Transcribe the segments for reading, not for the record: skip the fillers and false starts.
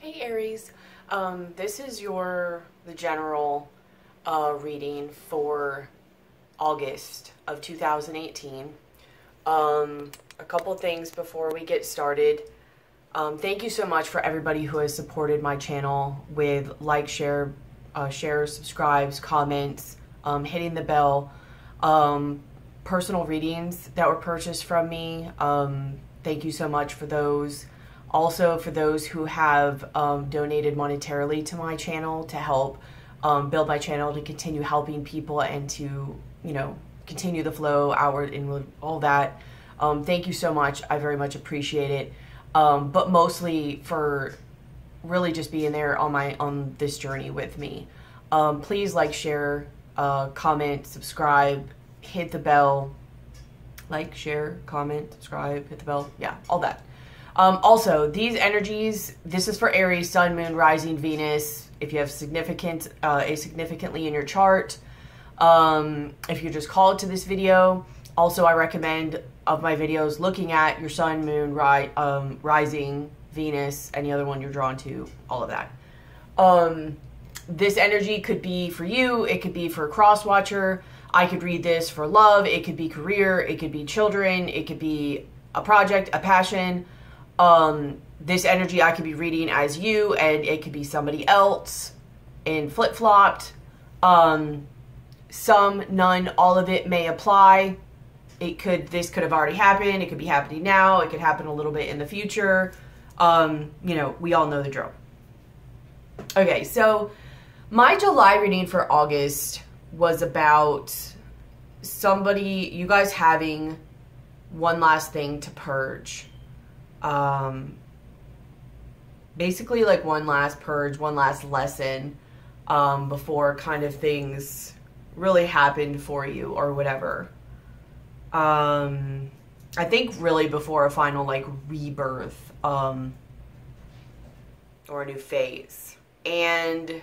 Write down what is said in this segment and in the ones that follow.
Hey Aries, this is the general reading for August of 2018. A couple things before we get started. Thank you so much for everybody who has supported my channel with shares, subscribes, comments, hitting the bell, personal readings that were purchased from me. Thank you so much for those. Also, for those who have donated monetarily to my channel to help build my channel, to continue helping people and to, continue the flow outward and all that. Thank you so much. I very much appreciate it. But mostly for really just being there on this journey with me. Please like, share, comment, subscribe, hit the bell. Like, share, comment, subscribe, hit the bell. Yeah, all that. Also, these energies, this is for Aries, Sun, Moon, Rising, Venus. If you have significantly in your chart, if you're just called to this video. Also, I recommend of my videos looking at your Sun, Moon, Rising, Venus, any other one you're drawn to, all of that. This energy could be for you. It could be for a cross watcher. I could read this for love. It could be career. It could be children. It could be a project, a passion. This energy I could be reading as you, and it could be somebody else, and flip-flopped. Some, none, all of it may apply. This could have already happened. It could be happening now. It could happen a little bit in the future. We all know the drill. Okay, so my July reading for August was about you guys having one last thing to purge. Basically like one last purge, one last lesson, before kind of things really happened for you or whatever. I think really before a final like rebirth, or a new phase. And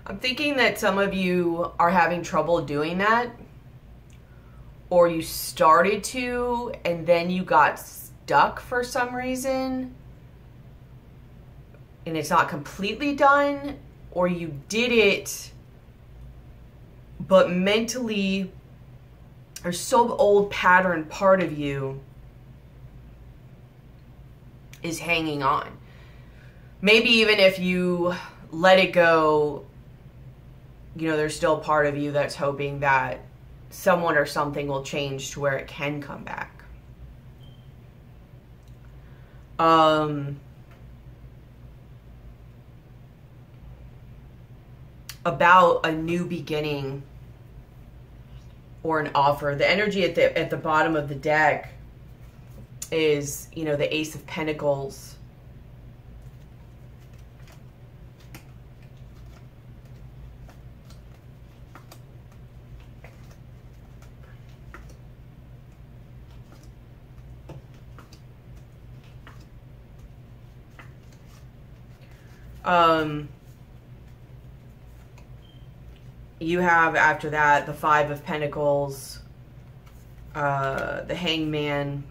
I'm thinking that some of you are having trouble doing that, or you started to and then you got stuck for some reason and it's not completely done, or you did it but mentally there's some old pattern part of you is hanging on. Maybe even if you let it go, there's still part of you that's hoping that someone or something will change to where it can come back. About a new beginning or an offer. The energy at the bottom of the deck is, the Ace of Pentacles. You have after that the Five of Pentacles, the Hangman,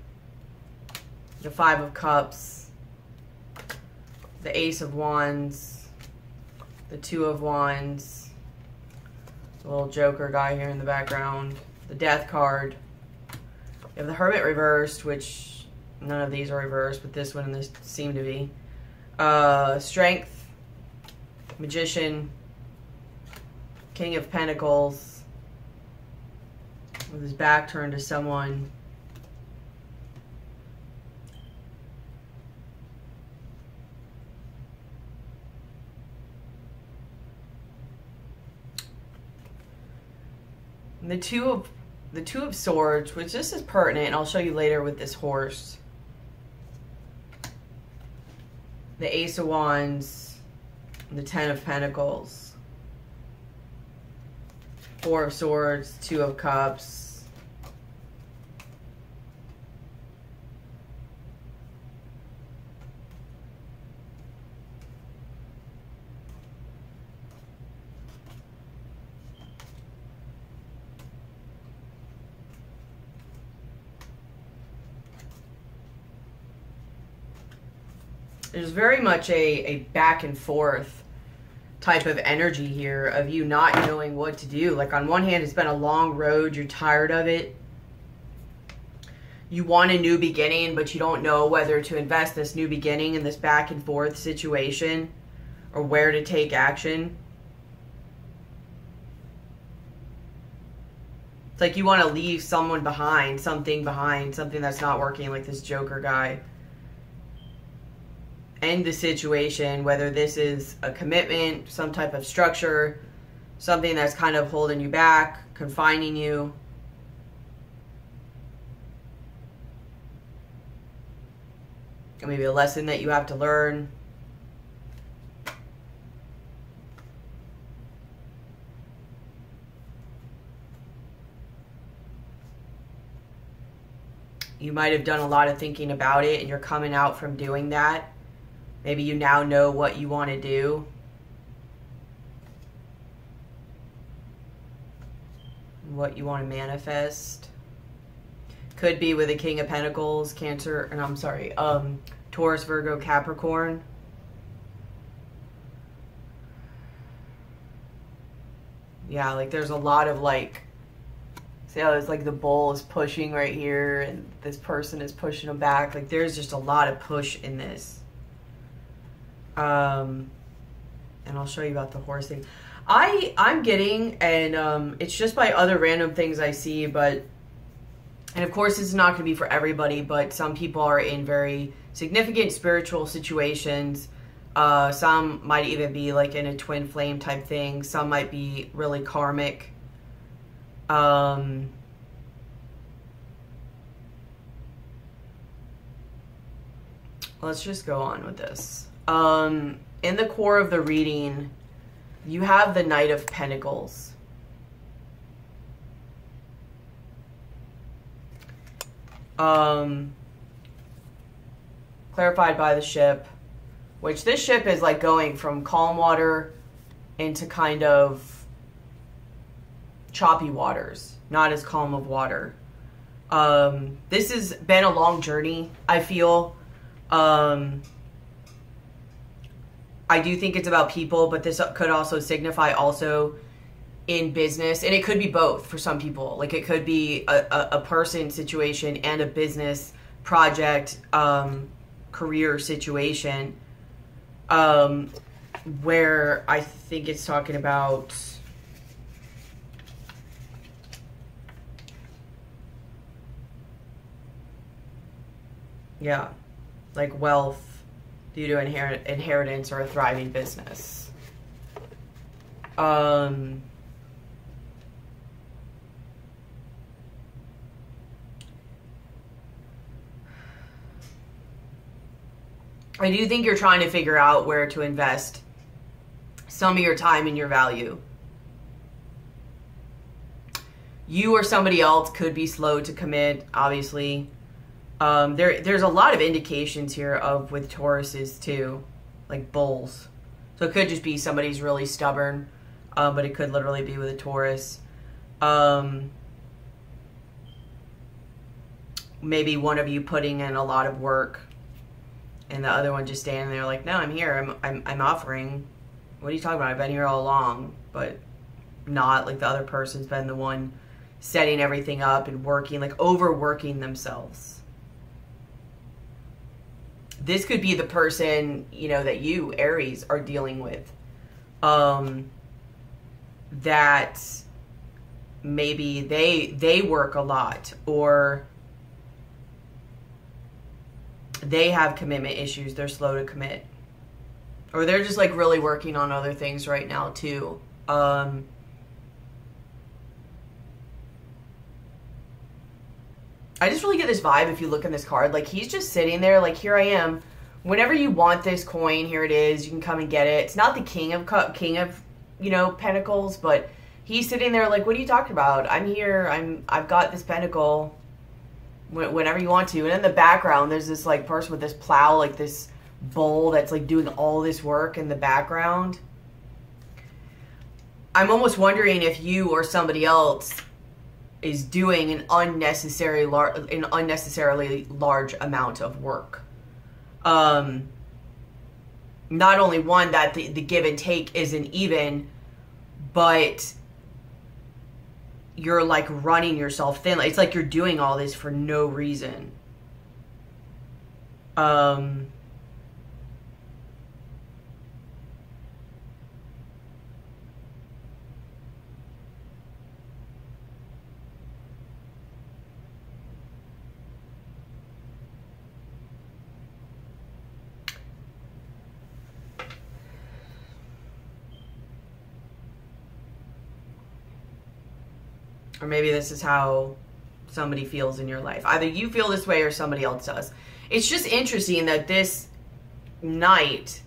the Five of Cups, the Ace of Wands, the Two of Wands, the little Joker guy here in the background, the Death card. You have the Hermit reversed, which none of these are reversed, but this one and this seem to be. Strength, Magician, King of Pentacles, with his back turned to someone. And the Two of Swords, which this is pertinent, and I'll show you later with this horse. The Ace of Wands, the Ten of Pentacles. Four of Swords, Two of Cups, There's very much a back and forth type of energy here of you not knowing what to do. Like on one hand, it's been a long road. You're tired of it. You want a new beginning, but you don't know whether to invest this new beginning in this back and forth situation or where to take action. It's like you want to leave someone behind, something that's not working, like this Joker guy. End the situation, whether this is a commitment, some type of structure, something that's kind of holding you back, confining you. Or maybe a lesson that you have to learn. You might have done a lot of thinking about it and you're coming out from doing that. Maybe you now know what you want to do. What you want to manifest. Could be with a King of Pentacles, Cancer, and I'm sorry, Taurus, Virgo, Capricorn. Yeah, like there's a lot of like, see how it's like the bull is pushing right here and this person is pushing him back. Like there's just a lot of push in this. And I'll show you about the horse thing. I'm getting, and it's just by other random things I see, but, and of course it's not going to be for everybody, but some people are in very significant spiritual situations. Some might even be like in a twin flame type thing. Some might be really karmic. Let's just go on with this. In the core of the reading, you have the Knight of Pentacles. Clarified by the ship, which this ship is like going from calm water into kind of choppy waters, not as calm of water. This has been a long journey, I feel. I do think it's about people, but this could also signify also in business, and it could be both for some people. Like it could be a person situation and a business project, career situation, where I think it's talking about, yeah, like wealth due to inheritance or a thriving business. I do think you're trying to figure out where to invest some of your time and your value. You or somebody else could be slow to commit, obviously. There's a lot of indications here of with Tauruses too, like bulls. So it could just be somebody's really stubborn, but it could literally be with a Taurus. Maybe one of you putting in a lot of work and the other one just standing there like, no, I'm here. I'm offering. What are you talking about? I've been here all along, but not. Like the other person's been the one setting everything up and working, like overworking themselves. This could be the person, you know, that you, Aries, are dealing with. That maybe they work a lot, or they have commitment issues. They're slow to commit. Or they're just like really working on other things right now too. I just really get this vibe if you look in this card. Like he's just sitting there like, here I am. Whenever you want this coin, here it is. You can come and get it. It's not the king of you know, pentacles, but he's sitting there like, what are you talking about? I'm here. I've got this pentacle. Whenever you want to. And in the background, there's this like person with this plow, like this bull that's like doing all this work in the background. I'm almost wondering if you or somebody else is doing an unnecessarily large amount of work. not only one, that the give and take isn't even, but you're like running yourself thin. It's like you're doing all this for no reason. Or maybe this is how somebody feels in your life. Either you feel this way or somebody else does. It's just interesting that this knight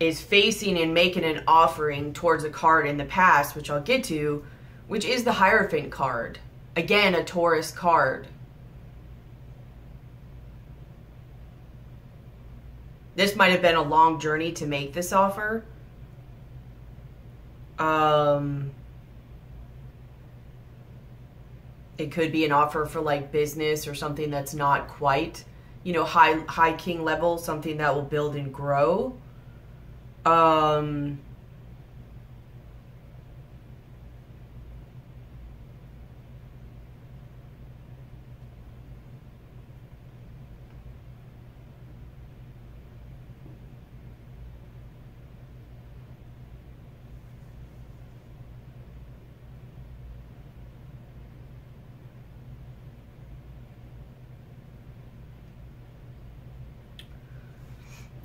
is facing and making an offering towards a card in the past, which I'll get to, which is the Hierophant card. Again, a Taurus card. This might have been a long journey to make this offer. It could be an offer for like business or something that's not quite, you know, high king level, something that will build and grow.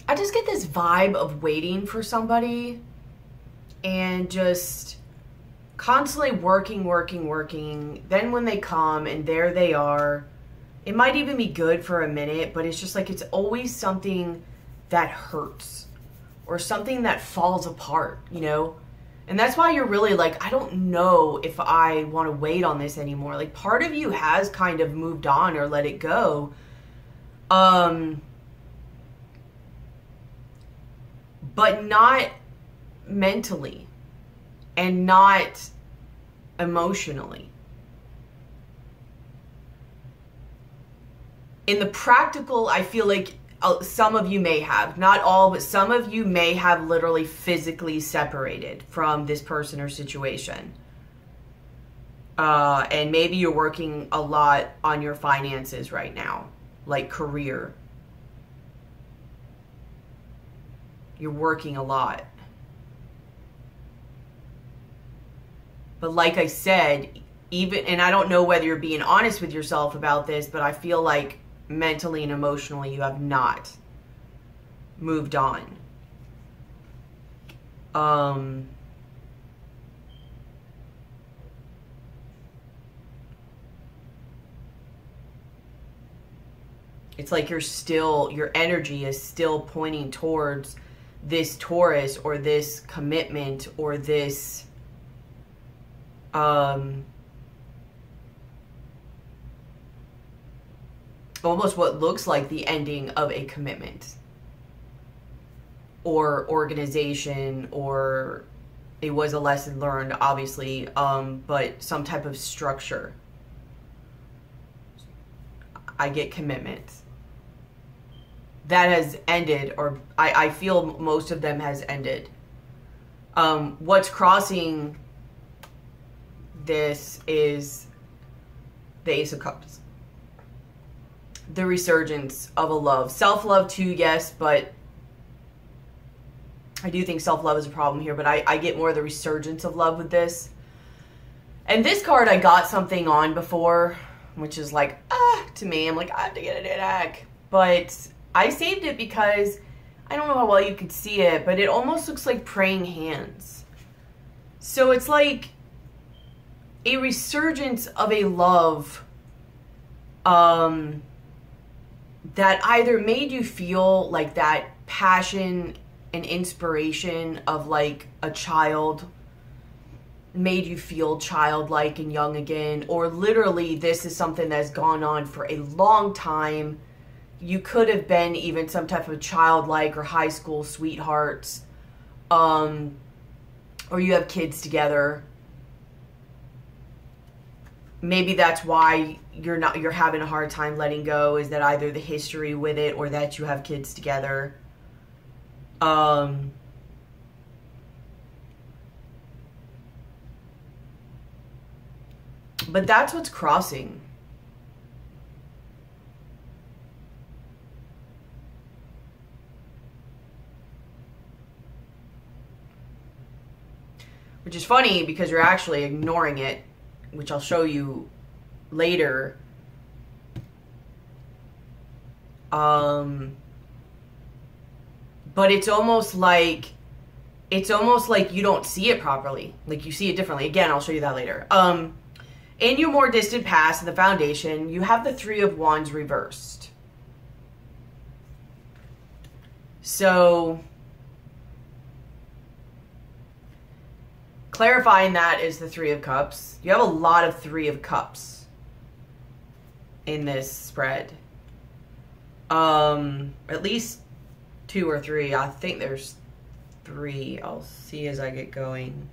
I just get this vibe of waiting for somebody and just constantly working. Then when they come and there they are, it might even be good for a minute, but it's just like it's always something that hurts or something that falls apart, you know? And that's why you're really like, I don't know if I want to wait on this anymore. Like part of you has kind of moved on or let it go. But not mentally and not emotionally. In the practical, I feel like some of you may have, not all, but some of you may have literally physically separated from this person or situation. And maybe you're working a lot on your finances right now, like career. You're working a lot. But like I said, even, and I don't know whether you're being honest with yourself about this, but I feel like mentally and emotionally you have not moved on. It's like you're still, your energy is still pointing towards this Taurus or this commitment or this almost what looks like the ending of a commitment or organization, or it was a lesson learned, obviously, but some type of structure. I get commitment. That has ended, or I feel most of them has ended. What's crossing this is the Ace of Cups. The resurgence of a love. Self-love too, yes, but I do think self-love is a problem here, but I get more of the resurgence of love with this. And this card I got something on before, which is like, to me, I'm like, I have to get it in deck. But I saved it because I don't know how well you could see it, but it almost looks like praying hands. So it's like a resurgence of a love that either made you feel like that passion and inspiration of like a child, made you feel childlike and young again, or literally this is something that's gone on for a long time. You could have been even some type of childlike or high school sweethearts, or you have kids together. Maybe that's why you're having a hard time letting go, is that either the history with it or that you have kids together. But that's what's crossing. Which is funny because you're actually ignoring it, which I'll show you later. But it's almost like you don't see it properly. Like you see it differently. Again, I'll show you that later. In your more distant past, in the foundation, you have the Three of Wands reversed. So, clarifying that is the Three of Cups. You have a lot of Three of Cups in this spread. At least 2 or 3. I think there's 3. I'll see as I get going.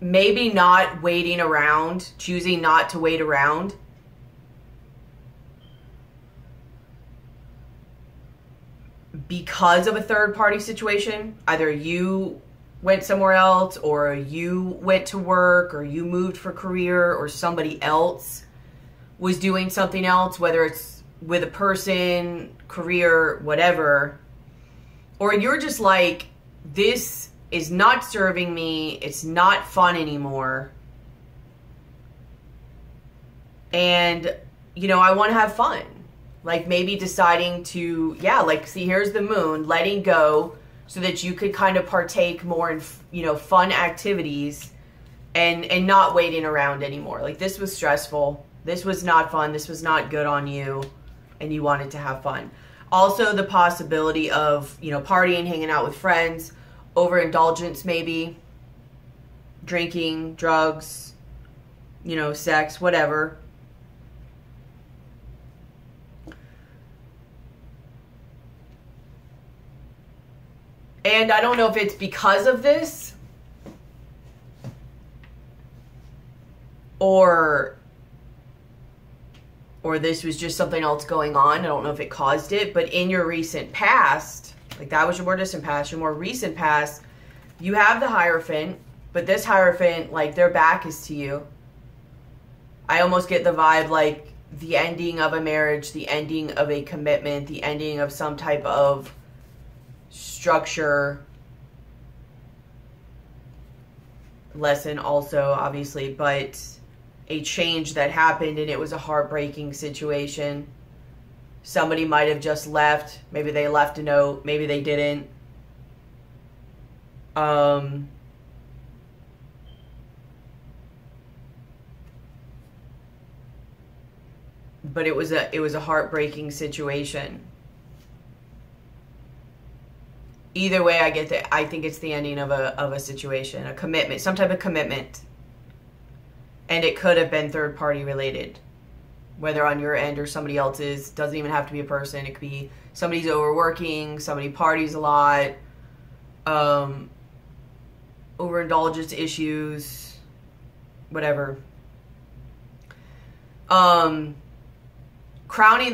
Maybe not waiting around, choosing not to wait around. Because of a third party situation. Either you went somewhere else, or you went to work, or you moved for career, or somebody else was doing something else, whether it's with a person, career, whatever. Or you're just like, this is not serving me, it's not fun anymore. And, you know, I want to have fun. Like maybe deciding to, yeah, like, see, here's the moon, letting go so that you could kind of partake more in, you know, fun activities and not waiting around anymore. Like this was stressful. This was not fun. This was not good on you. And you wanted to have fun. Also the possibility of, you know, partying, hanging out with friends, overindulgence maybe, drinking, drugs, you know, sex, whatever. And I don't know if it's because of this or this was just something else going on. I don't know if it caused it, but in your recent past, like that was your more distant past, your more recent past, you have the Hierophant, but this Hierophant, like their back is to you. I almost get the vibe like the ending of a marriage, the ending of a commitment, the ending of some type of structure, lesson also, obviously, but a change that happened and it was a heartbreaking situation. Somebody might have just left. Maybe they left a note. Maybe they didn't. But it was a heartbreaking situation. Either way, I think it's the ending of a situation, a commitment, some type of commitment. And it could have been third party related, whether on your end or somebody else's. Doesn't even have to be a person. It could be somebody's overworking, somebody parties a lot, overindulgence issues, whatever. Crowning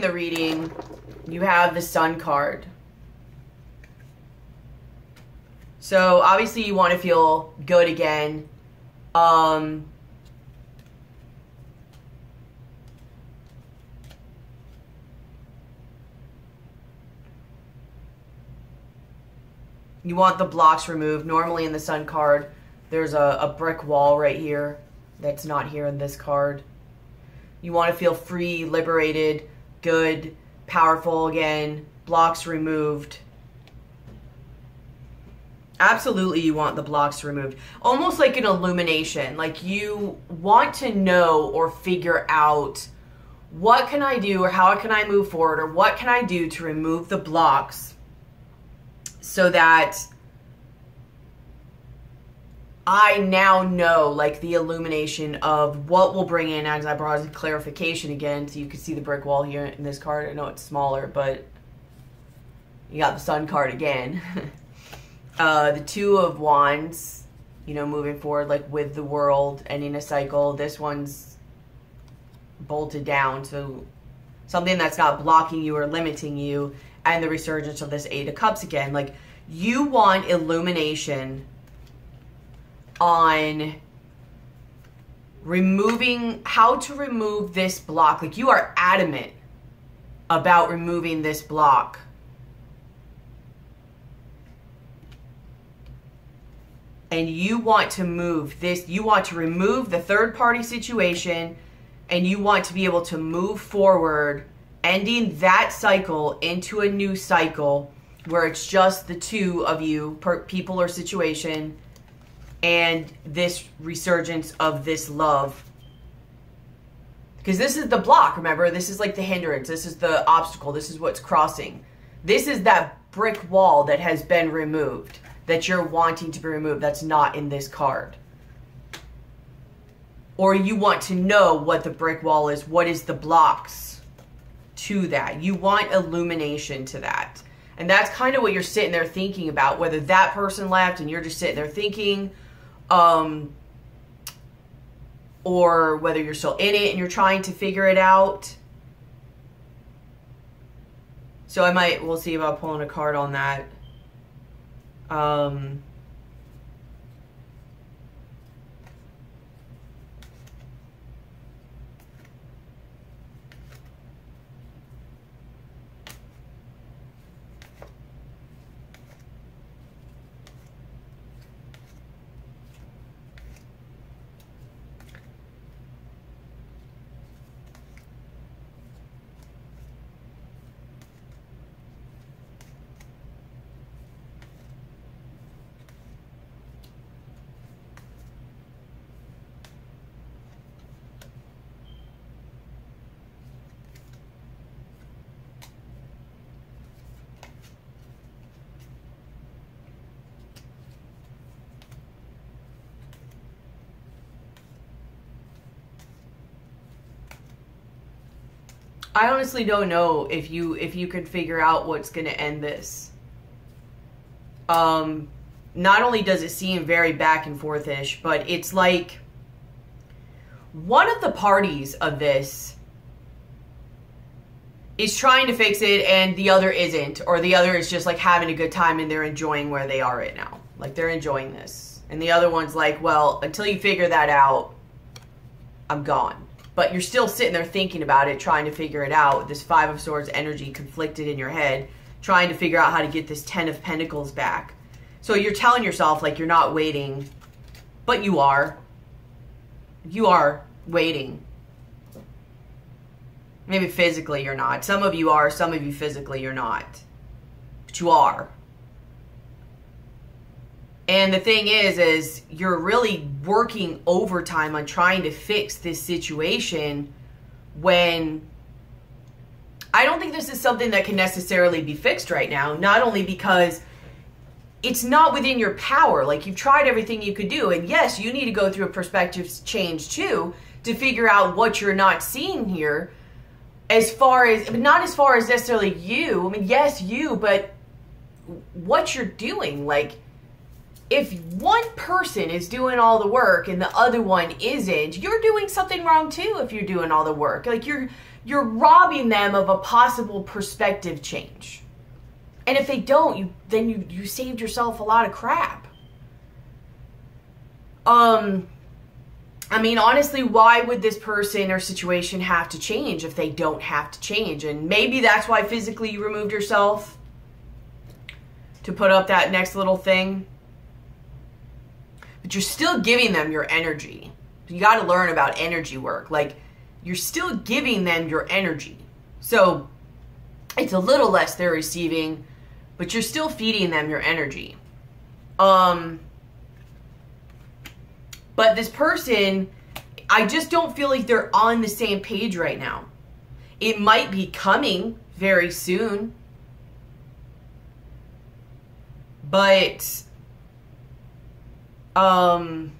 the reading, you have the Sun card. So obviously you want to feel good again. You want the blocks removed. Normally in the Sun card, there's a brick wall right here that's not here in this card. You want to feel free, liberated, good, powerful again, blocks removed. Absolutely, you want the blocks removed. Almost like an illumination. Like you want to know or figure out, what can I do, or how can I move forward, or what can I do to remove the blocks so that I now know, like, the illumination of what will bring in, as I brought as a clarification again, so you can see the brick wall here in this card. I know it's smaller, but you got the Sun card again. The Two of Wands, you know, moving forward, like with the world, ending a cycle. This one's bolted down, so something that's not blocking you or limiting you, and the resurgence of this Eight of Cups again. Like, you want illumination on removing, how to remove this block. Like, you are adamant about removing this block. And you want to move this, you want to remove the third party situation, and you want to be able to move forward, ending that cycle into a new cycle where it's just the two of you, people or situation, and this resurgence of this love. Because this is the block, remember? This is like the hindrance. This is the obstacle. This is what's crossing. This is that brick wall that has been removed, that you're wanting to be removed, that's not in this card. Or you want to know what the brick wall is. What is the blocks to that? You want illumination to that. And that's kind of what you're sitting there thinking about, whether that person left and you're just sitting there thinking, or whether you're still in it and you're trying to figure it out. So we'll see about pulling a card on that. I honestly don't know if you could figure out what's going to end this. Not only does it seem very back and forth-ish, but it's like one of the parties of this is trying to fix it and the other isn't, or the other is just like having a good time and they're enjoying where they are right now. Like, they're enjoying this. And the other one's like, well, until you figure that out, I'm gone. But you're still sitting there thinking about it, trying to figure it out. This Five of Swords energy conflicted in your head, trying to figure out how to get this Ten of Pentacles back. So you're telling yourself like you're not waiting, but you are. You are waiting. Maybe physically you're not. Some of you are, some of you physically you're not. But you are. And the thing is you're really working overtime on trying to fix this situation when I don't think this is something that can necessarily be fixed right now. Not only because it's not within your power. Like, you've tried everything you could do. And yes, you need to go through a perspective change too to figure out what you're not seeing here. As far as, not as far as necessarily you. I mean, yes, you, but what you're doing. Like, if one person is doing all the work and the other one isn't, you're doing something wrong too if you're doing all the work. Like, you're robbing them of a possible perspective change. And if they don't, then you saved yourself a lot of crap. I mean, honestly, why would this person or situation have to change if they don't have to change? And maybe that's why physically you removed yourself to put up that next little thing. But you're still giving them your energy. You got to learn about energy work. Like, you're still giving them your energy. So it's a little less they're receiving, but you're still feeding them your energy. But this person, I just don't feel like they're on the same page right now. It might be coming very soon, but I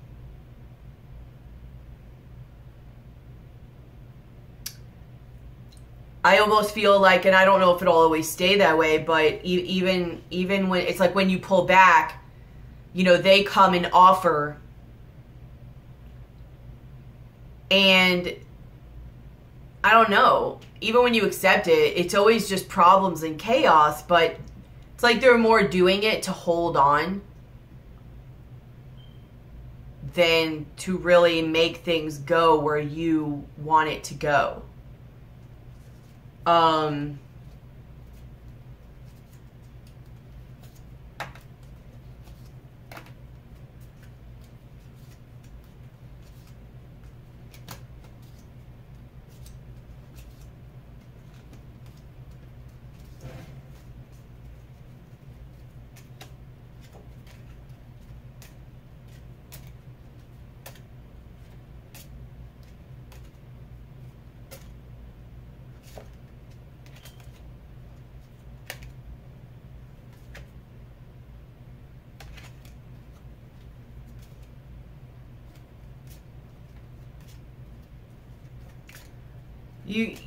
almost feel like, and I don't know if it'll always stay that way, but even when it's like when you pull back, you know, they come and offer, and I don't know. Even when you accept it, it's always just problems and chaos, but it's like they're more doing it to hold on than to really make things go where you want it to go.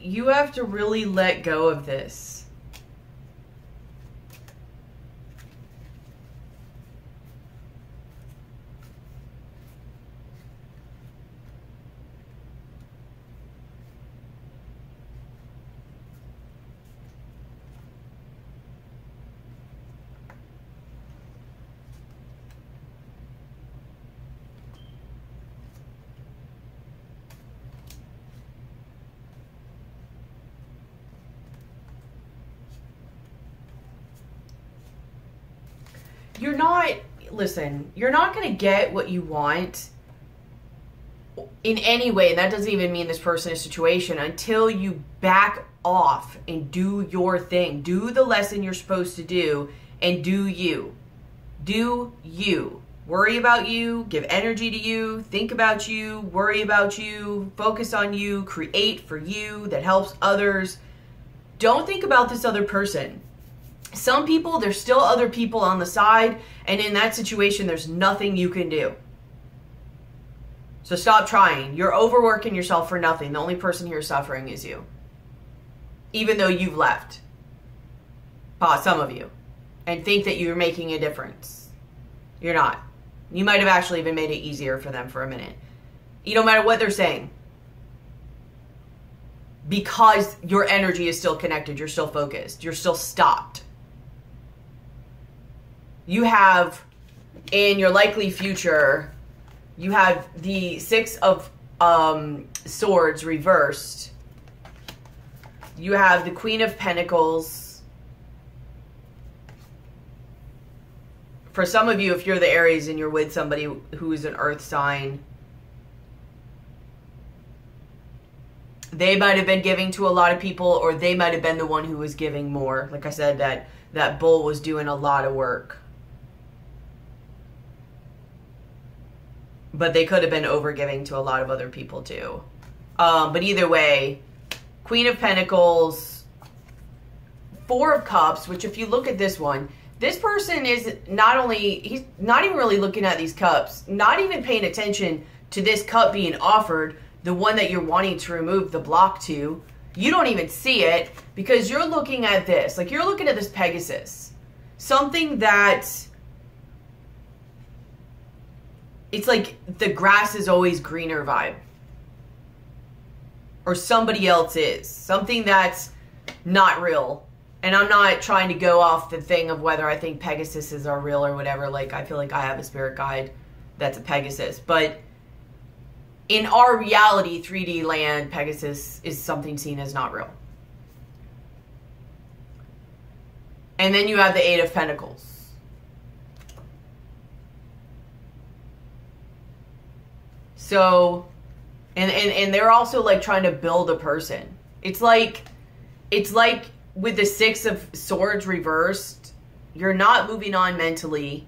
You have to really let go of this. You're not going to get what you want in any way, and that doesn't even mean this person or situation, until you back off and do your thing. Do the lesson you're supposed to do, and do you. Do you. Worry about you, give energy to you, think about you, worry about you, focus on you, create for you that helps others. Don't think about this other person. Some people, there's still other people on the side, and in that situation, there's nothing you can do. So stop trying. You're overworking yourself for nothing. The only person here suffering is you. Even though you've left. Some of you. And think that you're making a difference. You're not. You might have actually even made it easier for them for a minute. No matter what they're saying. Because your energy is still connected. You're still focused. You're still stopped. You have, in your likely future, you have the Six of Swords reversed. You have the Queen of Pentacles. For some of you, if you're the Aries and you're with somebody who is an earth sign, they might have been giving to a lot of people, or they might have been the one who was giving more. Like I said, that bull was doing a lot of work. But they could have been over-giving to a lot of other people too. But either way, Queen of Pentacles, Four of Cups, which if you look at this one, this person is not only, he's not even really looking at these cups, not even paying attention to this cup being offered, the one that you're wanting to remove the block to. You don't even see it because you're looking at this. Like, you're looking at this Pegasus. Something that... it's like the grass is always greener vibe. Or somebody else is. Something that's not real. And I'm not trying to go off the thing of whether I think Pegasuses are real or whatever. Like, I feel like I have a spirit guide that's a Pegasus. But in our reality, 3D land, Pegasus is something seen as not real. And then you have the Eight of Pentacles. So, and they're also like trying to build a person. It's like with the Six of Swords reversed, you're not moving on mentally.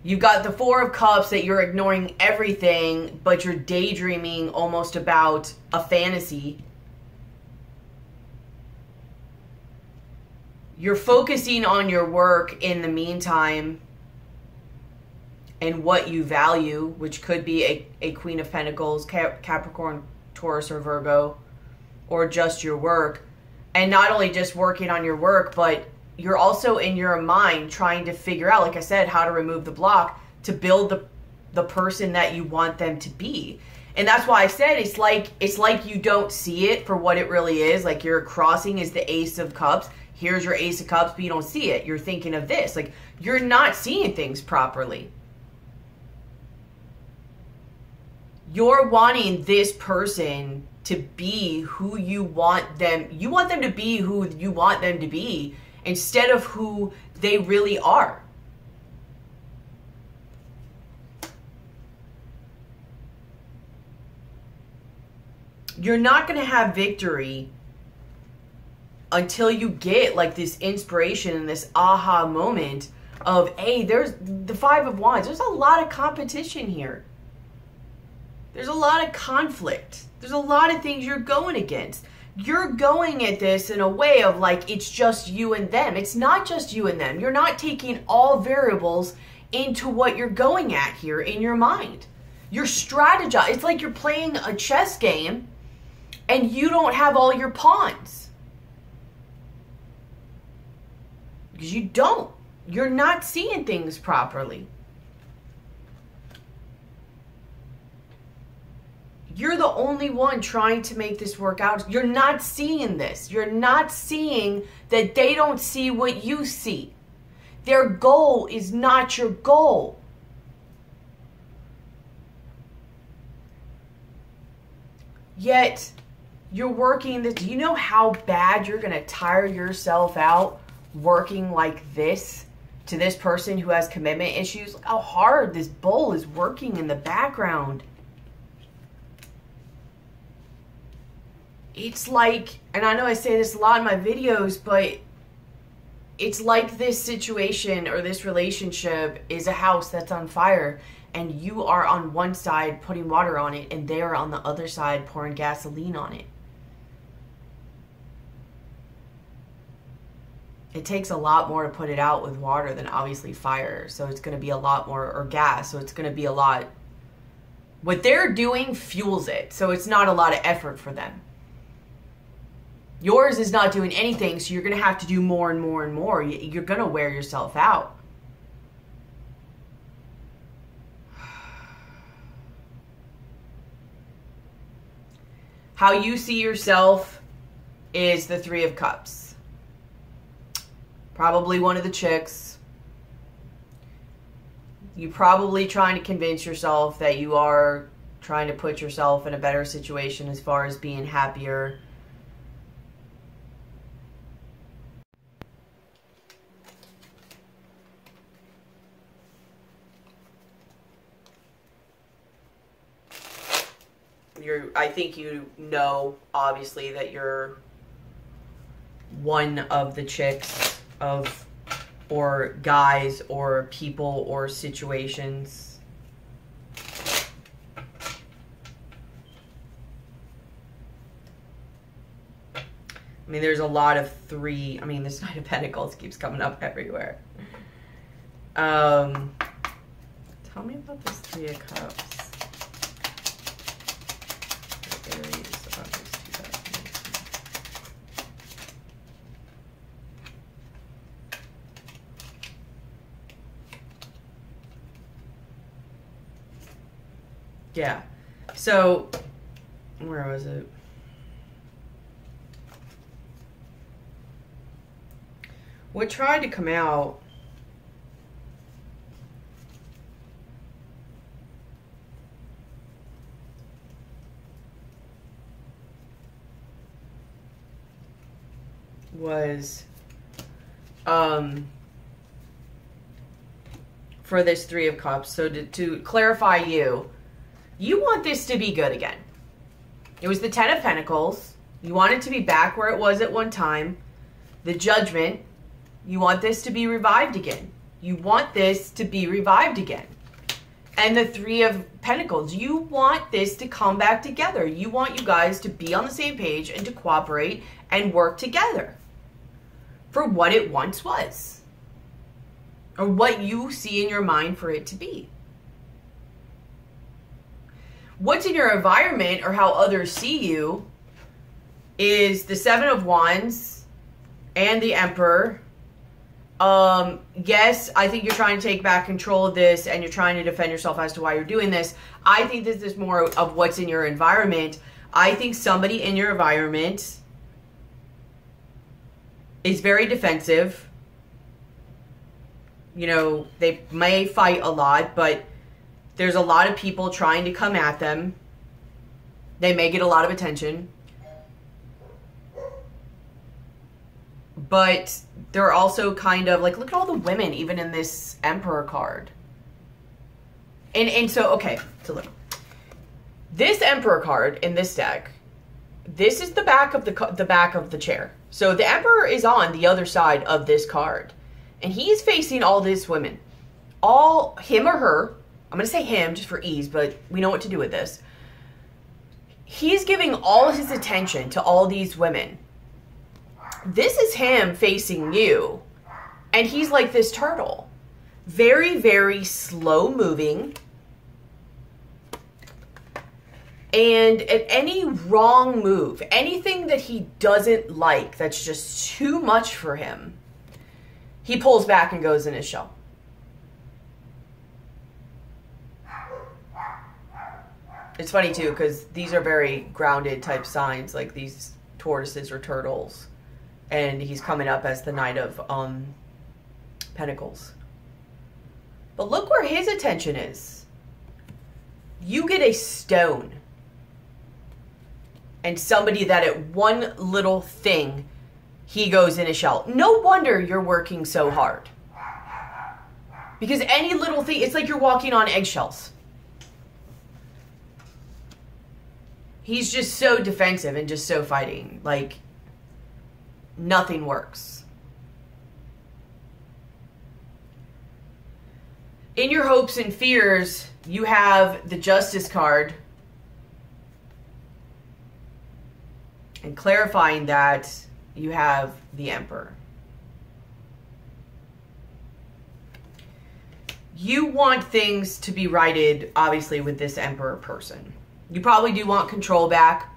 You've got the Four of Cups that you're ignoring everything, but you're daydreaming almost about a fantasy. You're focusing on your work in the meantime. And what you value, which could be a Queen of Pentacles, Capricorn, Taurus, or Virgo, or just your work. And not only just working on your work, but you're also in your mind trying to figure out, like I said, how to remove the block to build the person that you want them to be. And that's why I said it's like you don't see it for what it really is. Like your crossing is the Ace of Cups. Here's your Ace of Cups, but you don't see it. You're thinking of this. Like you're not seeing things properly. You're wanting this person to be who you want them. You want them to be who you want them to be instead of who they really are. You're not going to have victory until you get like this inspiration and this aha moment of, hey, there's the Five of Wands. There's a lot of competition here. There's a lot of conflict. There's a lot of things you're going against. You're going at this in a way of like, it's just you and them. It's not just you and them. You're not taking all variables into what you're going at here in your mind. You're strategizing. It's like you're playing a chess game and you don't have all your pawns. Because you don't. You're not seeing things properly. You're the only one trying to make this work out. You're not seeing this. You're not seeing that they don't see what you see. Their goal is not your goal. Yet, you're working this. Do you know how bad you're going to tire yourself out working like this to this person who has commitment issues? Look how hard this bull is working in the background. It's like, and I know I say this a lot in my videos, but it's like this situation or this relationship is a house that's on fire and you are on one side putting water on it and they are on the other side pouring gasoline on it. It takes a lot more to put it out with water than obviously fire. So it's going to be a lot more, or gas. So it's going to be a lot. What they're doing fuels it. So it's not a lot of effort for them. Yours is not doing anything, so you're going to have to do more and more and more. You're going to wear yourself out. How you see yourself is the Three of Cups. Probably one of the chicks. You probably trying to convince yourself that you are trying to put yourself in a better situation as far as being happier. I think you know, obviously, that you're one of the chicks of, or guys, or people, or situations. I mean, there's a lot of three. I mean, this Knight of Pentacles keeps coming up everywhere. Tell me about this Three of Cups. Aries, August 2018. Yeah. So, where was it? What tried to come out was for this Three of Cups. So to clarify, you want this to be good again. It was the Ten of Pentacles. You want it to be back where it was at one time. The Judgment. You want this to be revived again. You want this to be revived again. And the Three of Pentacles. You want this to come back together. You want you guys to be on the same page and to cooperate and work together for what it once was. Or what you see in your mind for it to be. What's in your environment or how others see you is the Seven of Wands and the Emperor Yes, I think you're trying to take back control of this and you're trying to defend yourself as to why you're doing this. I think this is more of what's in your environment. I think somebody in your environment is very defensive. You know, they may fight a lot, but there's a lot of people trying to come at them. They may get a lot of attention. But they're also kind of like, look at all the women even in this Emperor card. And so, okay, so look. This Emperor card in this deck, this is the back of the chair. So the Emperor is on the other side of this card. And he's facing all these women. All him or her. I'm going to say him just for ease, but we know what to do with this. He's giving all his attention to all these women. This is him facing you. And he's like this turtle. Very, very slow moving. And at any wrong move, anything that he doesn't like, that's just too much for him, he pulls back and goes in his shell. It's funny too, because these are very grounded type signs, like these tortoises or turtles. And he's coming up as the Knight of Pentacles. But look where his attention is. You get a stone. And somebody that at one little thing, he goes in a shell. No wonder you're working so hard. Because any little thing, it's like you're walking on eggshells. He's just so defensive and just so fighting. Like, nothing works. In your hopes and fears, you have the Justice card. And clarifying that, you have the Emperor. You want things to be righted, obviously, with this Emperor person. You probably do want control back.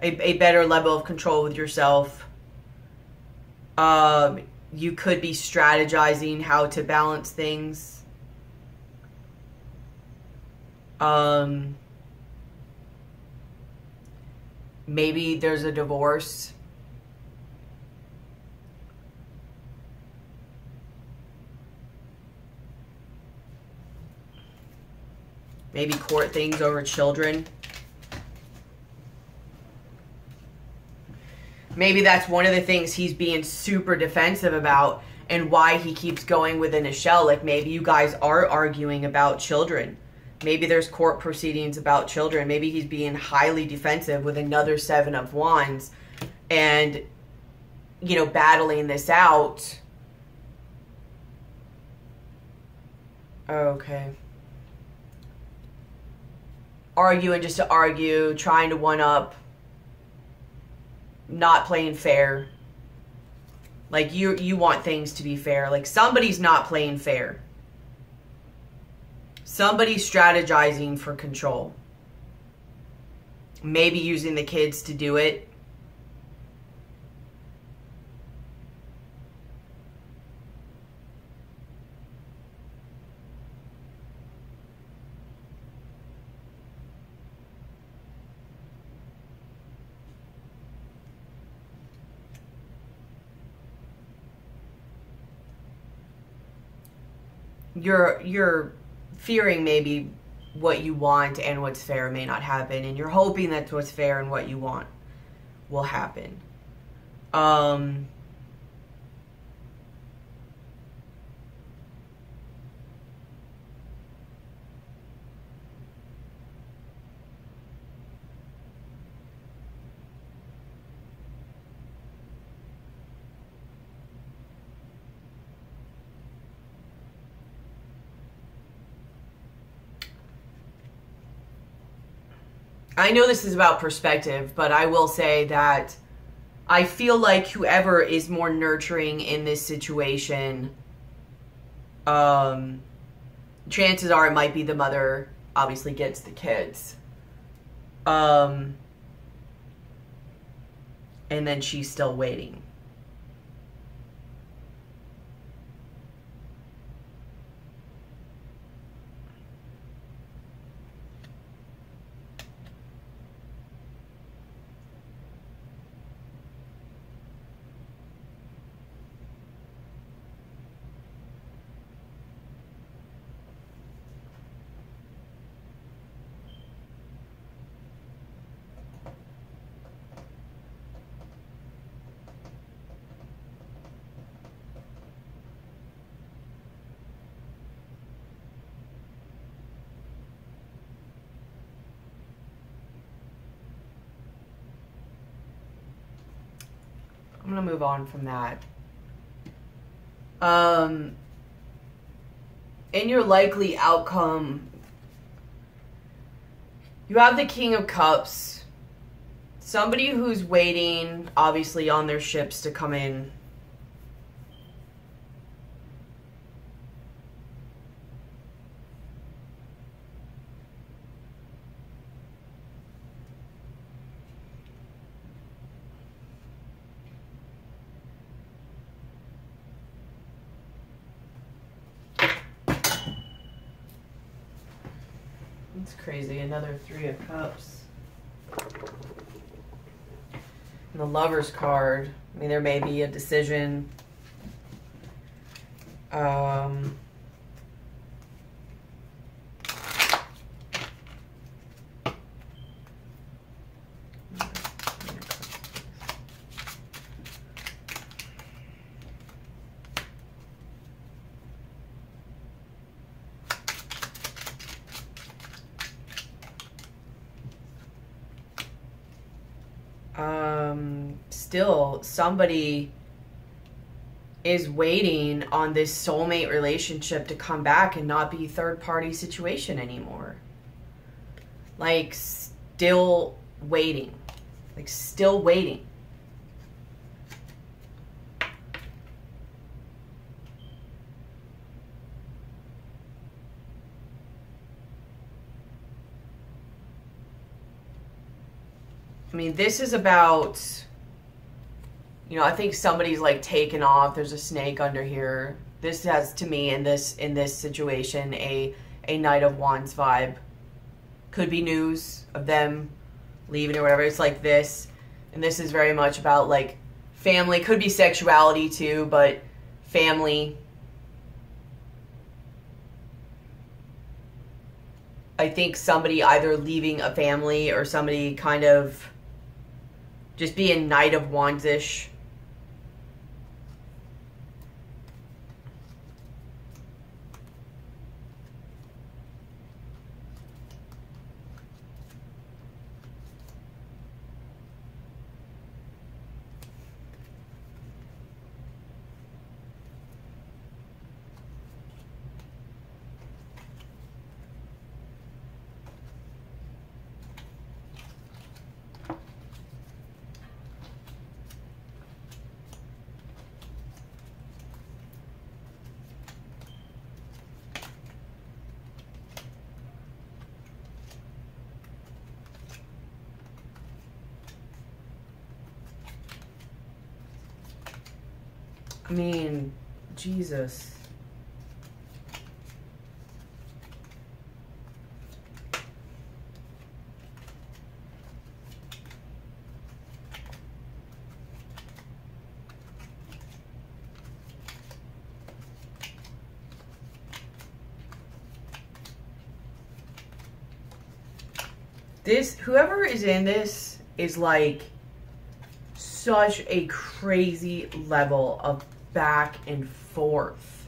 A better level of control with yourself. You could be strategizing how to balance things. Maybe there's a divorce. Maybe court things over children. Maybe that's one of the things he's being super defensive about and why he keeps going within a shell. Like maybe you guys are arguing about children. Maybe there's court proceedings about children. Maybe he's being highly defensive with another Seven of Wands and, you know, battling this out. Okay. Arguing just to argue, trying to one-up, not playing fair. Like you want things to be fair. Like somebody's not playing fair. Somebody's strategizing for control. Maybe using the kids to do it. You're fearing maybe what you want and what's fair may not happen, and you're hoping that what's fair and what you want will happen. I know this is about perspective, but I will say that I feel like whoever is more nurturing in this situation, chances are it might be the mother, obviously gets the kids. And then she's still waiting. I'm going to move on from that. In your likely outcome, you have the King of Cups. Somebody who's waiting, obviously, on their ships to come in. It's crazy. Another Three of Cups. And the Lover's card. I mean, there may be a decision. Still, somebody is waiting on this soulmate relationship to come back and not be a third-party situation anymore. Like, still waiting. Like, still waiting. I mean, this is about, you know, I think somebody's like taken off. There's a snake under here. This has, to me, in this situation, a Knight of Wands vibe. Could be news of them leaving or whatever. It's like this. And this is very much about like family. Could be sexuality too, but family. I think somebody either leaving a family or somebody kind of just being Knight of Wands-ish. I mean, Jesus. Whoever is in this is like such a crazy level of back and forth.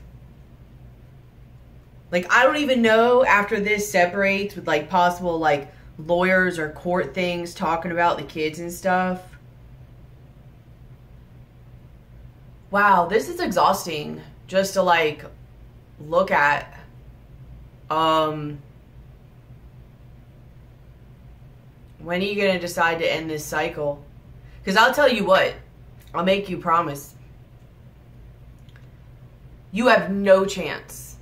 Like, I don't even know after this separates with like possible like lawyers or court things talking about the kids and stuff. Wow, this is exhausting just to like look at. When are you going to decide to end this cycle? Because I'll tell you what, I'll make you promise. You have no chance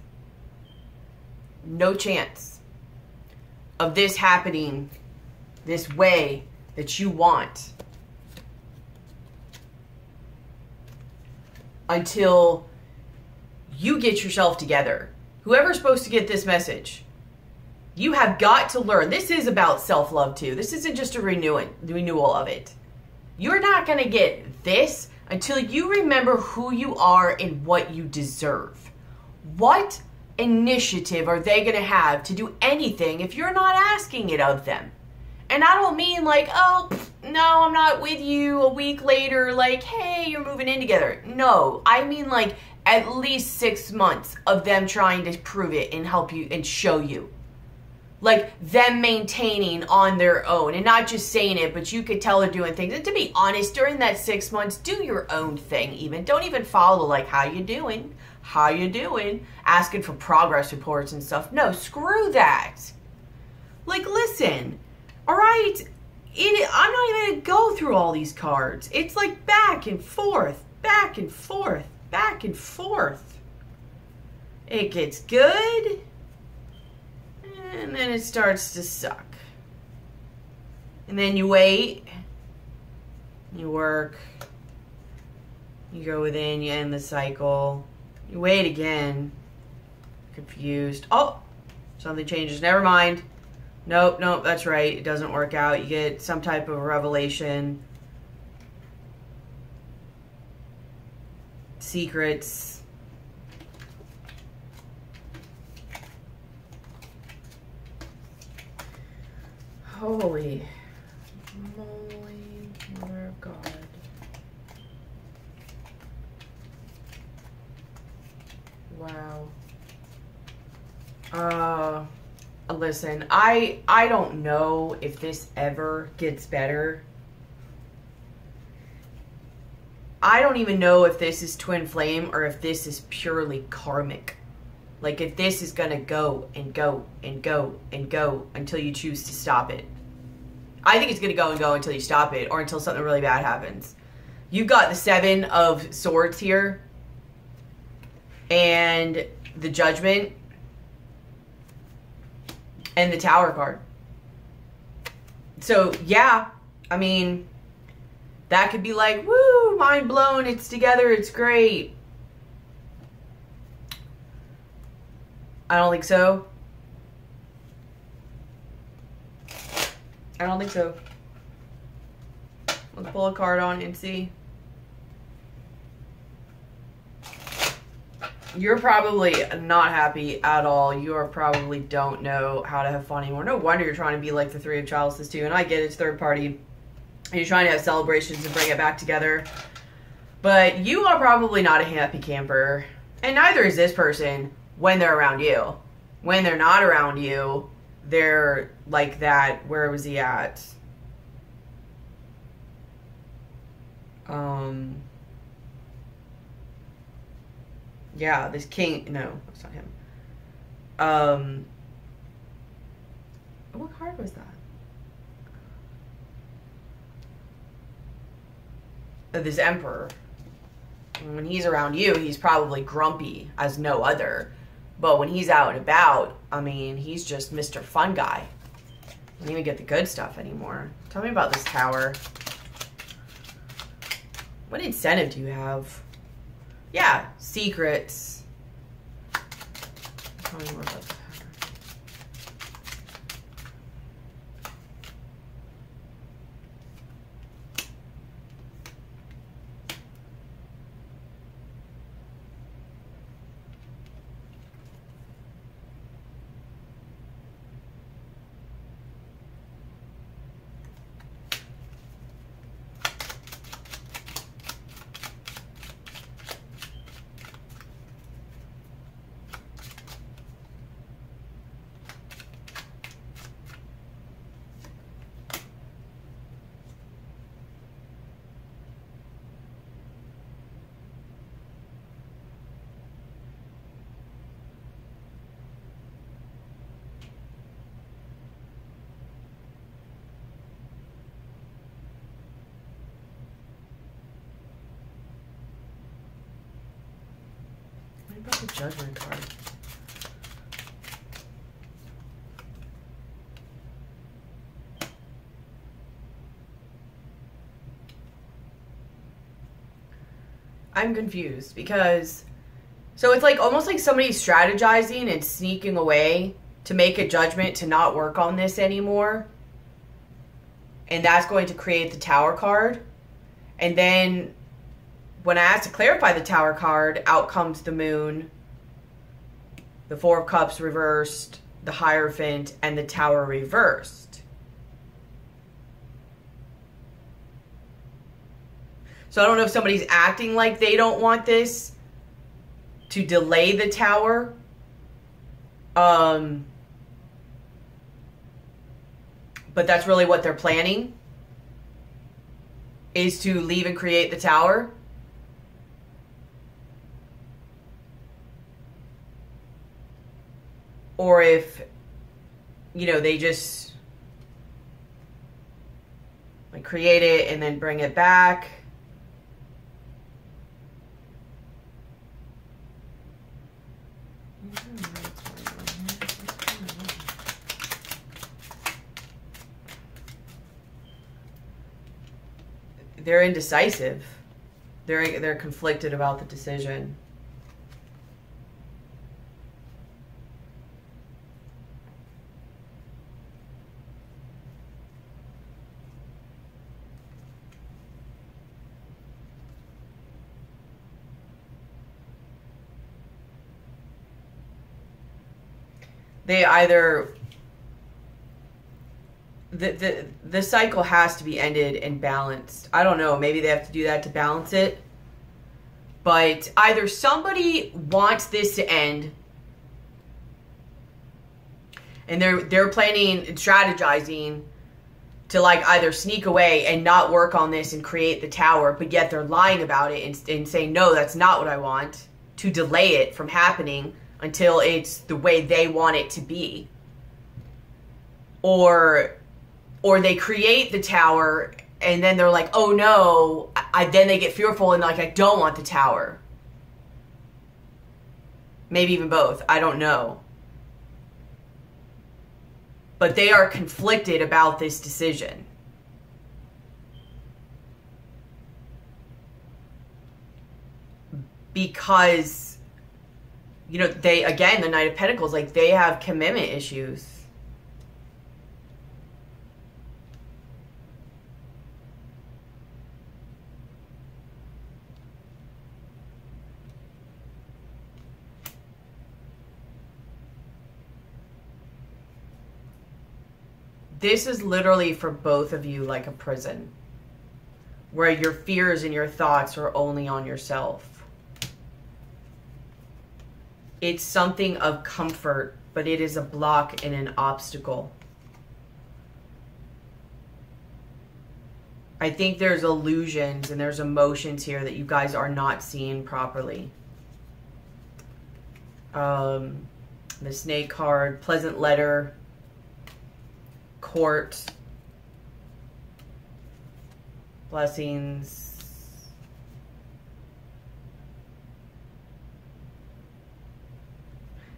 of this happening this way that you want until you get yourself together. Whoever's supposed to get this message, you have got to learn. This is about self-love too. This isn't just a renewal of it. You're not going to get this until you remember who you are and what you deserve. What initiative are they going to have to do anything if you're not asking it of them? And I don't mean like, oh, no, I'm not with you a week later, like, hey, you're moving in together. No, I mean like at least 6 months of them trying to prove it and help you and show you. like them maintaining on their own and not just saying it, but you could tell they're doing things. And to be honest, during that 6 months, do your own thing even. Don't even follow like, how you doing? How you doing? Asking for progress reports and stuff. No, screw that. Like, listen, all right, I'm not even going to go through all these cards. It's like back and forth, back and forth, back and forth. It gets good, and then it starts to suck. And then you wait, you work, you go within, you end the cycle, you wait again, confused. Oh, something changes, never mind. Nope, that's right, it doesn't work out. You get some type of revelation, secrets. Holy moly, mother of God. Wow. Listen, I don't know if this ever gets better. I don't even know if this is twin flame or if this is purely karmic. Like, if this is gonna go and go and go and go until you choose to stop it. I think it's gonna go and go until you stop it, or until something really bad happens. You've got the 7 of Swords here, and the Judgment, and the Tower card. So, yeah, I mean, that could be like, woo, mind blown, it's together, it's great. I don't think so. I don't think so. Let's pull a card on and see. You're probably not happy at all. You are probably don't know how to have fun anymore. No wonder you're trying to be like the 3 of Chalices too. And I get it, it's third party. And you're trying to have celebrations and bring it back together. But you are probably not a happy camper. And neither is this person when they're around you. When they're not around you, they're like that. Where was he at? Yeah, this king, no, that's not him. What card was that? This emperor. When he's around you, he's probably grumpy as no other. But when he's out and about, I mean, he's just Mr. Fun Guy. Don't even get the good stuff anymore. Tell me about this tower. What incentive do you have? Yeah, secrets. Tell me more about that. What about the Judgment card? I'm confused because, so it's like almost like somebody's strategizing and sneaking away to make a judgment to not work on this anymore. And that's going to create the Tower card. And then when I asked to clarify the Tower card, out comes the Moon, the 4 of Cups reversed, the Hierophant, and the Tower reversed. So I don't know if somebody's acting like they don't want this to delay the Tower. but that's really what they're planning, is to leave and create the tower. Or if, you know, they just like create it and then bring it back. They're indecisive. They're conflicted about the decision. They either the cycle has to be ended and balanced. I don't know, maybe they have to do that to balance it. But either somebody wants this to end and they're planning and strategizing to like either sneak away and not work on this and create the tower, but yet they're lying about it and saying, no, that's not what I want, to delay it from happening until it's the way they want it to be. Or they create the tower and then they're like, oh no, then they get fearful and like, I don't want the tower. Maybe even both, I don't know. But they are conflicted about this decision. Because, you know, they, again, the Knight of Pentacles, like they have commitment issues. This is literally for both of you like a prison, where your fears and your thoughts are only on yourself. It's something of comfort, but it is a block and an obstacle. I think there's illusions and there's emotions here that you guys are not seeing properly. The Snake card, pleasant letter, court, blessings.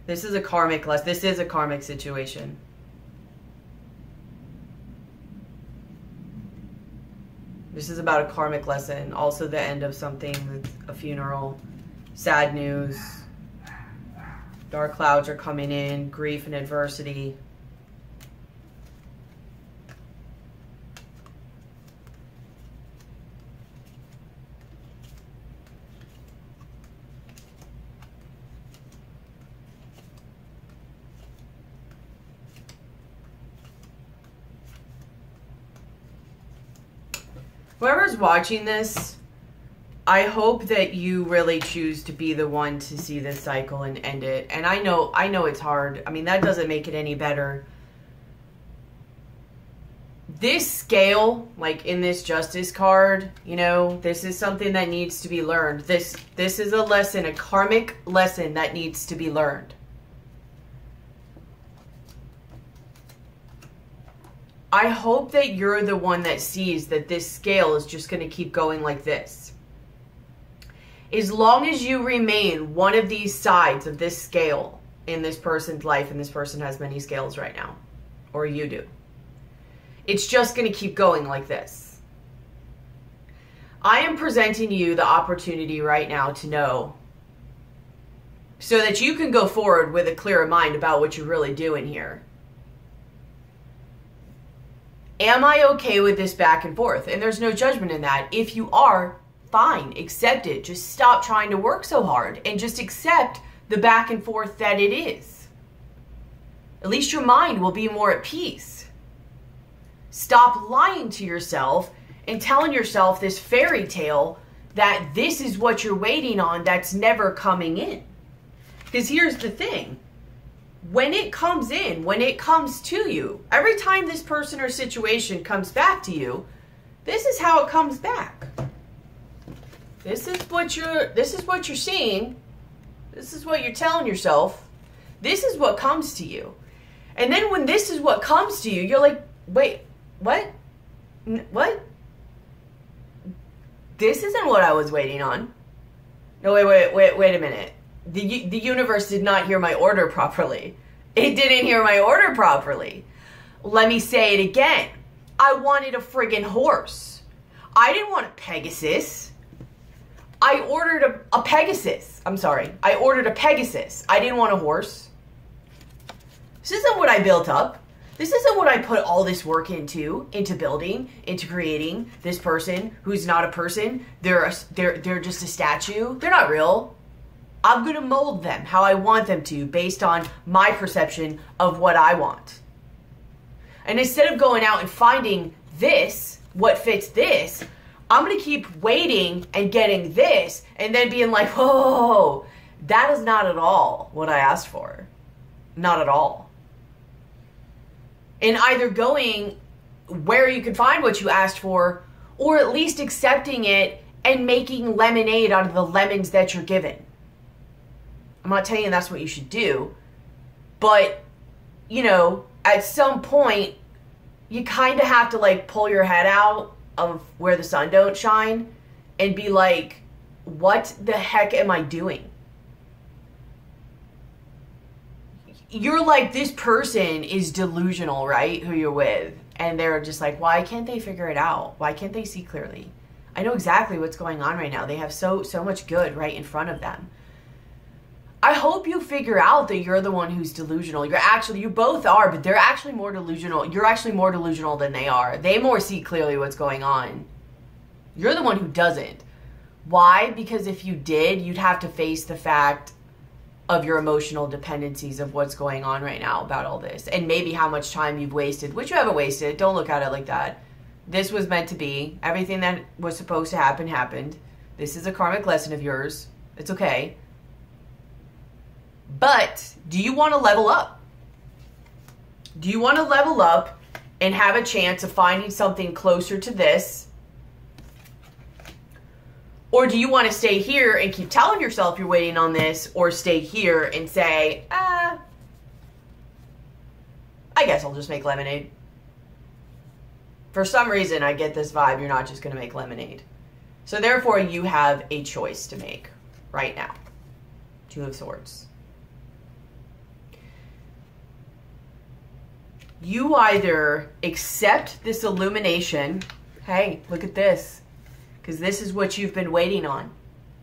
This is a karmic lesson. This is a karmic situation. This is about a karmic lesson. Also the end of something, a funeral, sad news. Dark clouds are coming in, grief and adversity. Whoever's watching this, I hope that you really choose to be the one to see this cycle and end it. And I know it's hard. I mean, that doesn't make it any better. This scale, like in this Justice card, you know, this is something that needs to be learned. This is a lesson, a karmic lesson that needs to be learned. I hope that you're the one that sees that this scale is just going to keep going like this. As long as you remain one of these sides of this scale in this person's life, and this person has many scales right now, or you do, it's just going to keep going like this. I am presenting you the opportunity right now to know, so that you can go forward with a clearer mind about what you're really doing here. Am I okay with this back and forth? And there's no judgment in that. If you are, fine, accept it. Just stop trying to work so hard and just accept the back and forth that it is. At least your mind will be more at peace. Stop lying to yourself and telling yourself this fairy tale that this is what you're waiting on that's never coming in. Because here's the thing. when it comes in, when it comes to you, every time this person or situation comes back to you, this is how it comes back. This is what you're seeing. This is what you're telling yourself. This is what comes to you. And then when this is what comes to you, you're like, wait, what? What? This isn't what I was waiting on. No, wait a minute. The universe did not hear my order properly. It didn't hear my order properly. Let me say it again. I wanted a friggin' horse. I didn't want a Pegasus. I ordered a Pegasus. I'm sorry. I ordered a Pegasus. I didn't want a horse. This isn't what I built up. This isn't what I put all this work into building, into creating this person who's not a person. They're just a statue. They're not real. I'm going to mold them how I want them to based on my perception of what I want. And instead of going out and finding this, what fits this, I'm going to keep waiting and getting this and then being like, whoa, that is not at all what I asked for. Not at all. And either going where you can find what you asked for, or at least accepting it and making lemonade out of the lemons that you're given. I'm not telling you that's what you should do, but, you know, at some point, you kind of have to, like, pull your head out of where the sun don't shine and be like, what the heck am I doing? You're like, this person is delusional, right? Who you're with. And they're just like, why can't they figure it out? Why can't they see clearly? I know exactly what's going on right now. They have so much good right in front of them. I hope you figure out that you're the one who's delusional. You both are, but they're actually more delusional. You're actually more delusional than they are. They more see clearly what's going on. You're the one who doesn't. Why? Because if you did, you'd have to face the fact of your emotional dependencies of what's going on right now about all this. And maybe how much time you've wasted, which you haven't wasted. Don't look at it like that. This was meant to be. Everything that was supposed to happen happened. This is a karmic lesson of yours. It's okay. But do you want to level up? Do you want to level up and have a chance of finding something closer to this? Or do you want to stay here and keep telling yourself you're waiting on this, or stay here and say, I guess I'll just make lemonade. For some reason, I get this vibe, you're not just going to make lemonade. So therefore, you have a choice to make right now. Two of Swords. You either accept this illumination. Hey, look at this. Because this is what you've been waiting on,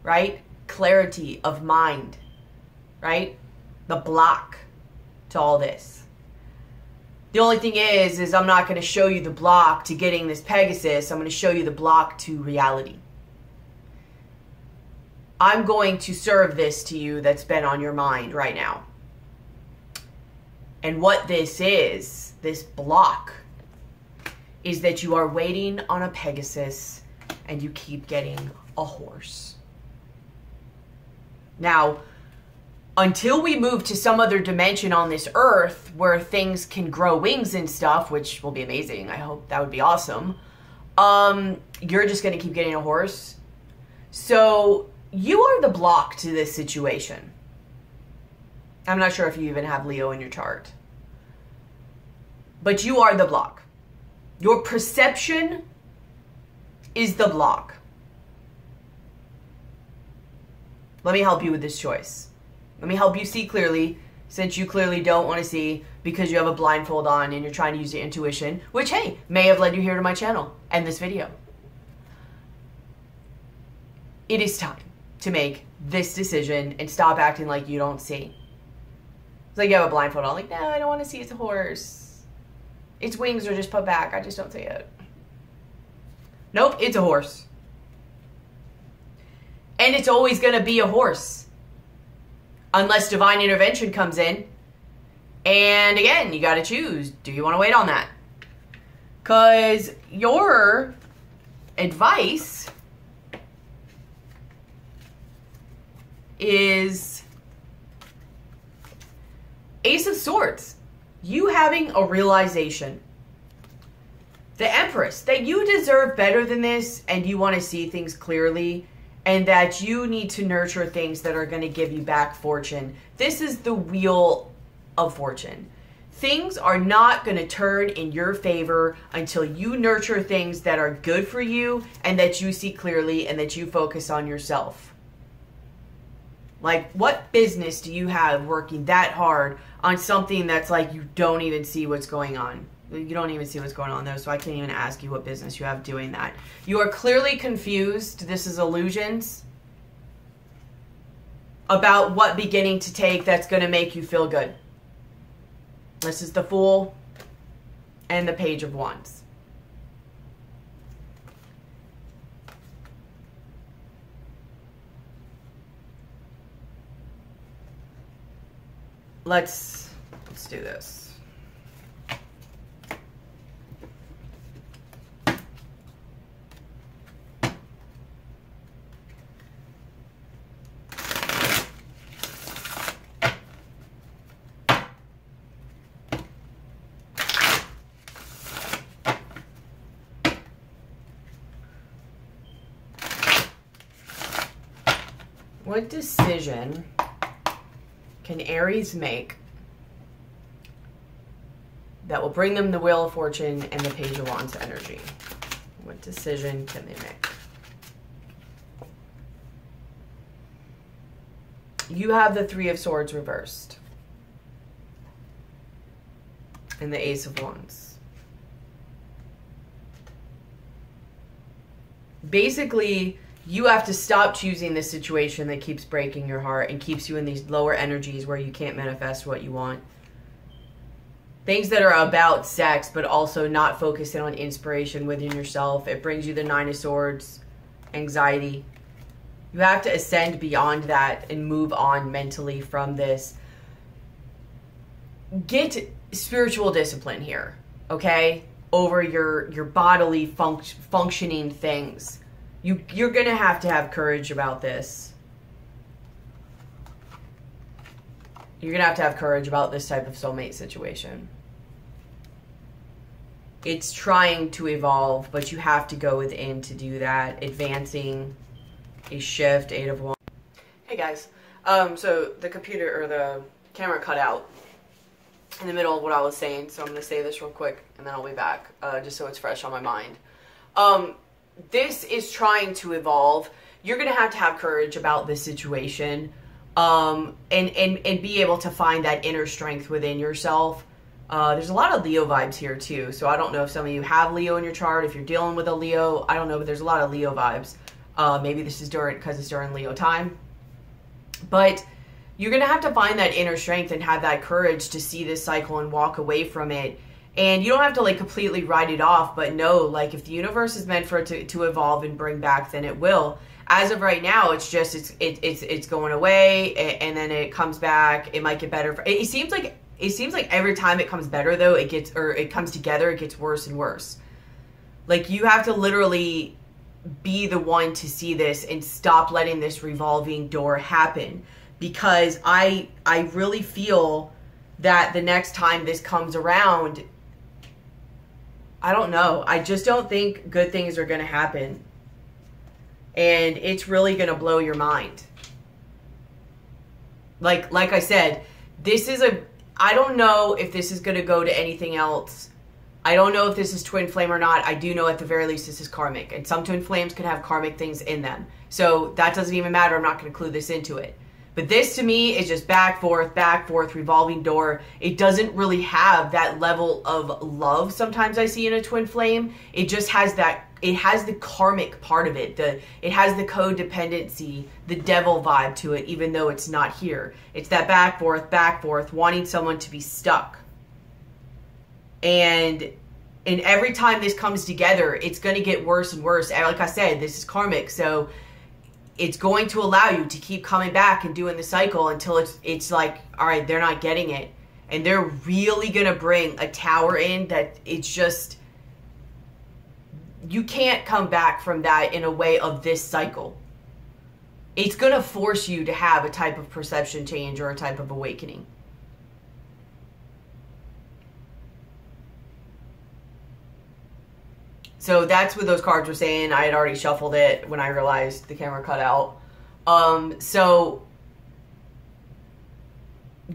right? Clarity of mind, right? The block to all this. The only thing is I'm not going to show you the block to getting this Pegasus. I'm going to show you the block to reality. I'm going to serve this to you that's been on your mind right now. And what this is, this block, is that you are waiting on a Pegasus and you keep getting a horse. Now, until we move to some other dimension on this earth where things can grow wings and stuff, which will be amazing, I hope that would be awesome, you're just going to keep getting a horse. So you are the block to this situation. I'm not sure if you even have Leo in your chart. But you are the block. Your perception is the block. Let me help you with this choice. Let me help you see clearly, since you clearly don't want to see because you have a blindfold on and you're trying to use your intuition, which, hey, may have led you here to my channel and this video. It is time to make this decision and stop acting like you don't see. It's like you have a blindfold on, like, no, I don't want to see it's a horse. Its wings are just put back. I just don't see it. Nope, it's a horse. And it's always going to be a horse. Unless divine intervention comes in. And again, you got to choose. Do you want to wait on that? Because your advice Ace of Swords. You having a realization. The Empress, that you deserve better than this and you want to see things clearly and that you need to nurture things that are going to give you back fortune. This is the Wheel of Fortune. Things are not going to turn in your favor until you nurture things that are good for you and that you see clearly and that you focus on yourself. Like, what business do you have working that hard on something that's like you don't even see what's going on? You don't even see what's going on, though, so I can't even ask you what business you have doing that. You are clearly confused. This is illusions about what beginning to take that's going to make you feel good. This is the Fool and the Page of Wands. Let's do this. What decision can Aries make that will bring them the Wheel of Fortune and the Page of Wands energy? What decision can they make? You have the Three of Swords reversed and the Ace of Wands. Basically, you have to stop choosing the situation that keeps breaking your heart and keeps you in these lower energies where you can't manifest what you want. Things that are about sex, but also not focusing on inspiration within yourself. It brings you the Nine of Swords, anxiety. You have to ascend beyond that and move on mentally from this. Get spiritual discipline here, okay? Over your bodily functioning things. You're going to have courage about this. You're going to have courage about this type of soulmate situation. It's trying to evolve, but you have to go within to do that. Advancing, a shift, Eight of Wands. Hey guys, so the computer or the camera cut out in the middle of what I was saying, so I'm going to say this real quick and then I'll be back, just so it's fresh on my mind. This is trying to evolve. You're going to have courage about this situation, and be able to find that inner strength within yourself. There's a lot of Leo vibes here too. So I don't know if some of you have Leo in your chart. If you're dealing with a Leo, I don't know, but there's a lot of Leo vibes. Maybe this is because it's during Leo time. But you're going to have to find that inner strength and have that courage to see this cycle and walk away from it. And you don't have to like completely write it off, but know, like, if the universe is meant for it to evolve and bring back, then it will. As of right now, it's just it's going away, and then it comes back. It might get better. It seems like every time it comes better, though, it comes together, it gets worse and worse. Like, you have to literally be the one to see this and stop letting this revolving door happen, because I really feel that the next time this comes around, I don't know. I just don't think good things are going to happen. And it's really going to blow your mind. Like I said, this is I don't know if this is going to go to anything else. I don't know if this is twin flame or not. I do know at the very least this is karmic. And some twin flames can have karmic things in them. So that doesn't even matter. I'm not going to include this into it. But this to me is just back, forth, revolving door. It doesn't really have that level of love sometimes I see in a twin flame. It just has that, it has the karmic part of it. It has the codependency, the devil vibe to it, even though it's not here. It's that back, forth, wanting someone to be stuck. And every time this comes together, it's going to get worse and worse. And like I said, this is karmic, so it's going to allow you to keep coming back and doing the cycle until it's like, all right, they're not getting it. And they're really going to bring a tower in that it's just, you can't come back from that in a way of this cycle. It's going to force you to have a type of perception change or a type of awakening. So that's what those cards were saying. I had already shuffled it when I realized the camera cut out. So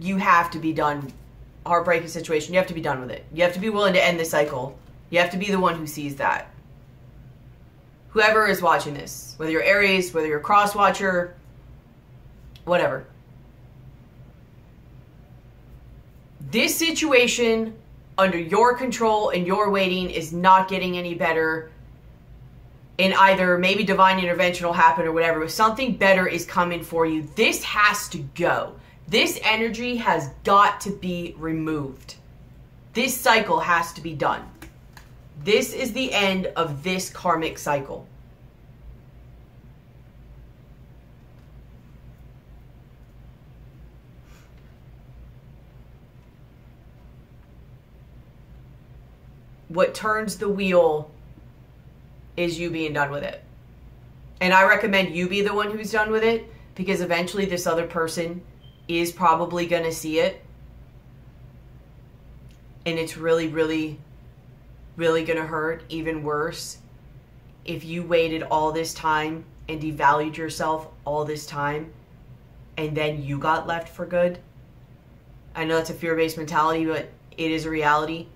you have to be done. Heartbreaking situation. You have to be done with it. You have to be willing to end the cycle. You have to be the one who sees that. Whoever is watching this, whether you're Aries, whether you're a cross watcher, whatever. This situation under your control and your waiting is not getting any better. And either maybe divine intervention will happen or whatever, but something better is coming for you. This has to go. This energy has got to be removed. This cycle has to be done. This is the end of this karmic cycle. What turns the wheel is you being done with it. And I recommend you be the one who's done with it, because eventually this other person is probably going to see it. And it's really, really, really going to hurt even worse if you waited all this time and devalued yourself all this time and then you got left for good. I know it's a fear-based mentality, but it is a reality.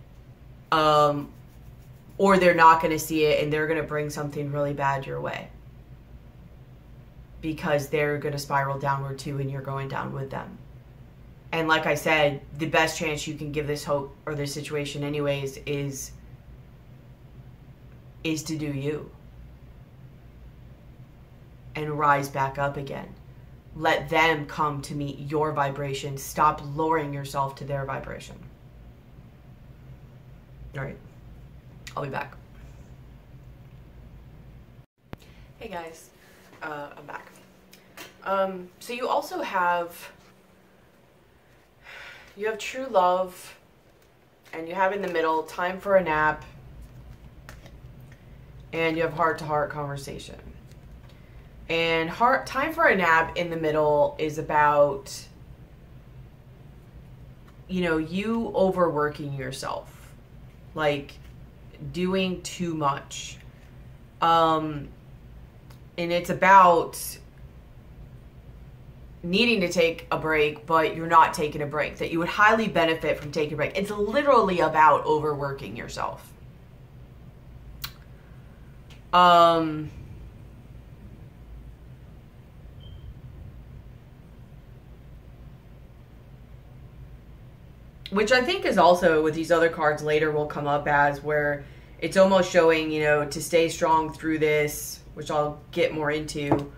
Or they're not going to see it and they're going to bring something really bad your way, because they're going to spiral downward too and you're going down with them. And like I said, the best chance you can give this hope or this situation anyways is to do you and rise back up again. Let them come to meet your vibration. Stop lowering yourself to their vibration. All right. I'll be back. Hey guys, I'm back. So you also have true love, and you have in the middle time for a nap, and you have heart-to-heart conversation. And time for a nap in the middle is about, you overworking yourself, like doing too much. And it's about needing to take a break, but you're not taking a break, that you would highly benefit from taking a break. It's literally about overworking yourself. Which I think is also, with these other cards later, will come up as where it's almost showing, to stay strong through this, which I'll get more into,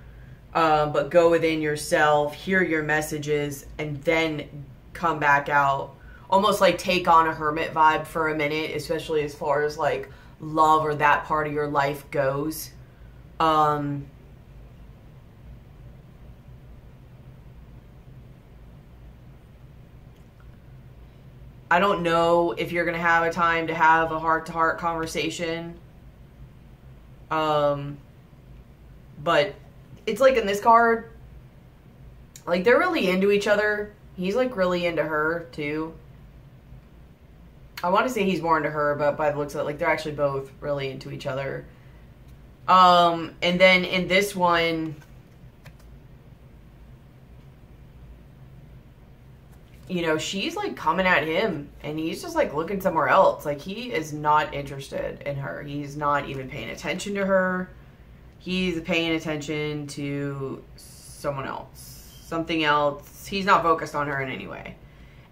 but go within yourself, hear your messages, and then come back out. Almost like take on a hermit vibe for a minute, especially as far as like love or that part of your life goes. I don't know if you're going to have a time to have a heart-to-heart conversation. But it's like in this card, like they're really into each other. He's like really into her too. I want to say he's more into her, but by the looks of it, like they're actually both really into each other. And then in this one, she's like coming at him and he's just like looking somewhere else. Like he is not interested in her. He's not even paying attention to her. He's paying attention to someone else, something else. He's not focused on her in any way.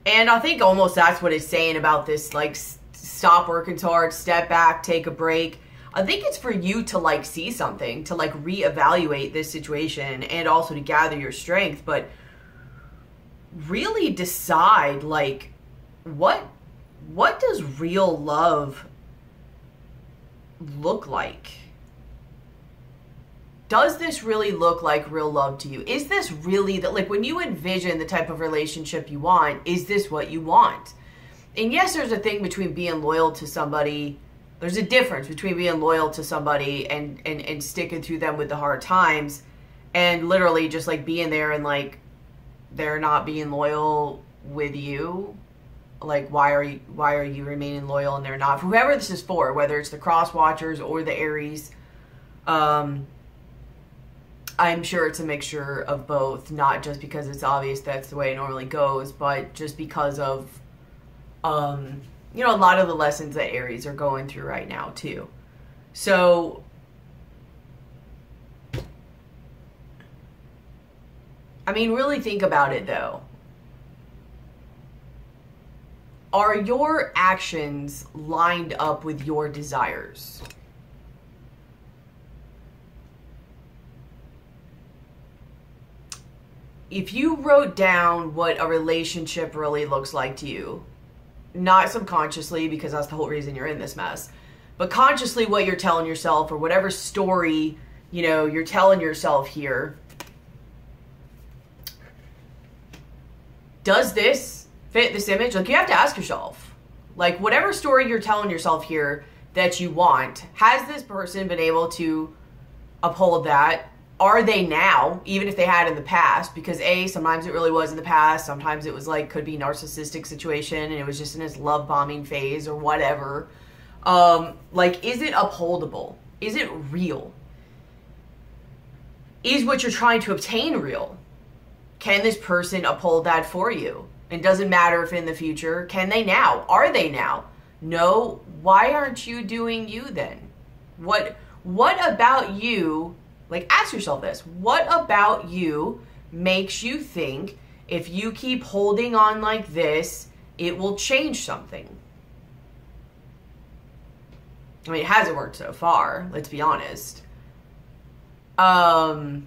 And I think almost that's what it's saying about this, like, stop working so hard, step back, take a break. I think it's for you to like see something, to like reevaluate this situation and also to gather your strength, but really decide, like, what does real love look like? Does this really look like real love to you? Is this really that, like, when you envision the type of relationship you want, is this what you want? And yes, there's a thing between being loyal to somebody. There's a difference between being loyal to somebody and sticking through them with the hard times and literally just like being there and like they're not being loyal with you. like, why are you remaining loyal and they're not? For whoever this is for, whether it's the cross watchers or the Aries, I'm sure it's a mixture of both, not just because it's obvious that's the way it normally goes, but just because of, you know, a lot of the lessons that Aries are going through right now too. So, I mean, really think about it though. Are your actions lined up with your desires? If you wrote down what a relationship really looks like to you, not subconsciously, because that's the whole reason you're in this mess, but consciously what you're telling yourself, or whatever story, you know, you're telling yourself here, does this fit this image? Like, you have to ask yourself, like, whatever story you're telling yourself here that you want, has this person been able to uphold that? Are they now, even if they had in the past? Because sometimes it really was in the past. Sometimes it was like, could be narcissistic situation and it was just in its love bombing phase or whatever. Like, is it upholdable? Is it real? Is what you're trying to obtain real? Can this person uphold that for you? It doesn't matter if in the future. Can they now? Are they now? No. Why aren't you doing you then? What about you? Like, ask yourself this. What about you makes you think if you keep holding on like this, it will change something? I mean, it hasn't worked so far, let's be honest. I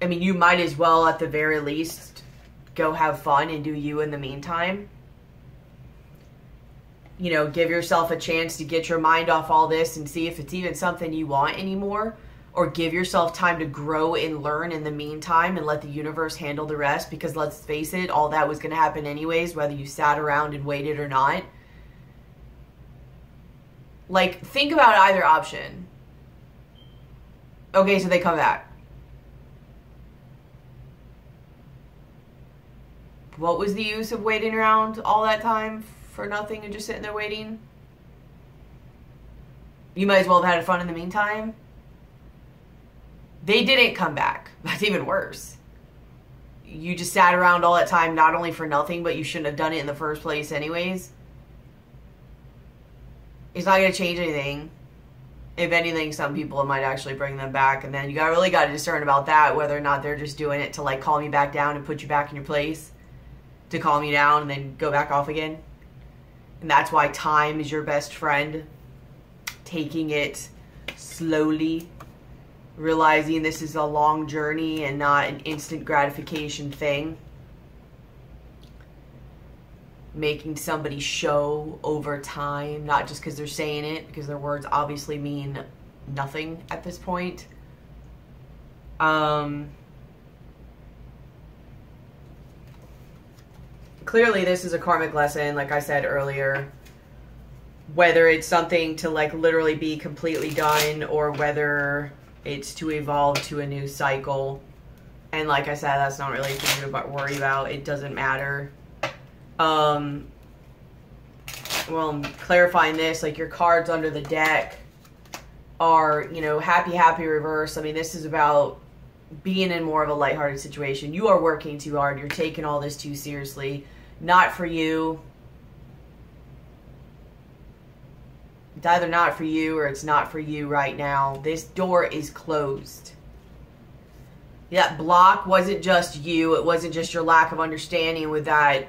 mean, you might as well, at the very least, go have fun and do you in the meantime. You know, give yourself a chance to get your mind off all this and see if it's even something you want anymore. Or give yourself time to grow and learn in the meantime and let the universe handle the rest, because let's face it, all that was going to happen anyways, whether you sat around and waited or not. Like, think about either option. Okay, so they come back. What was the use of waiting around all that time for nothing and just sitting there waiting? You might as well have had fun in the meantime. They didn't come back. That's even worse. You just sat around all that time, not only for nothing, but you shouldn't have done it in the first place anyways. It's not going to change anything. If anything, some people, it might actually bring them back. And then you really got to discern about that, whether or not they're just doing it to, like, calm you back down and put you back in your place, to calm you down and then go back off again. And that's why time is your best friend. Taking it slowly. Realizing this is a long journey and not an instant gratification thing. Making somebody show over time, not just because they're saying it, because their words obviously mean nothing at this point. Clearly this is a karmic lesson, like I said earlier. Whether it's something to, like, literally be completely done, or whether it's to evolve to a new cycle. And like I said, that's not really a thing to worry about. It doesn't matter. Well, I'm clarifying this, like, your cards under the deck are, you know, happy, happy, reverse. I mean, this is about being in more of a lighthearted situation. You are working too hard. You're taking all this too seriously. Not for you. It's either not for you or it's not for you right now. This door is closed. That block wasn't just you. It wasn't just your lack of understanding with that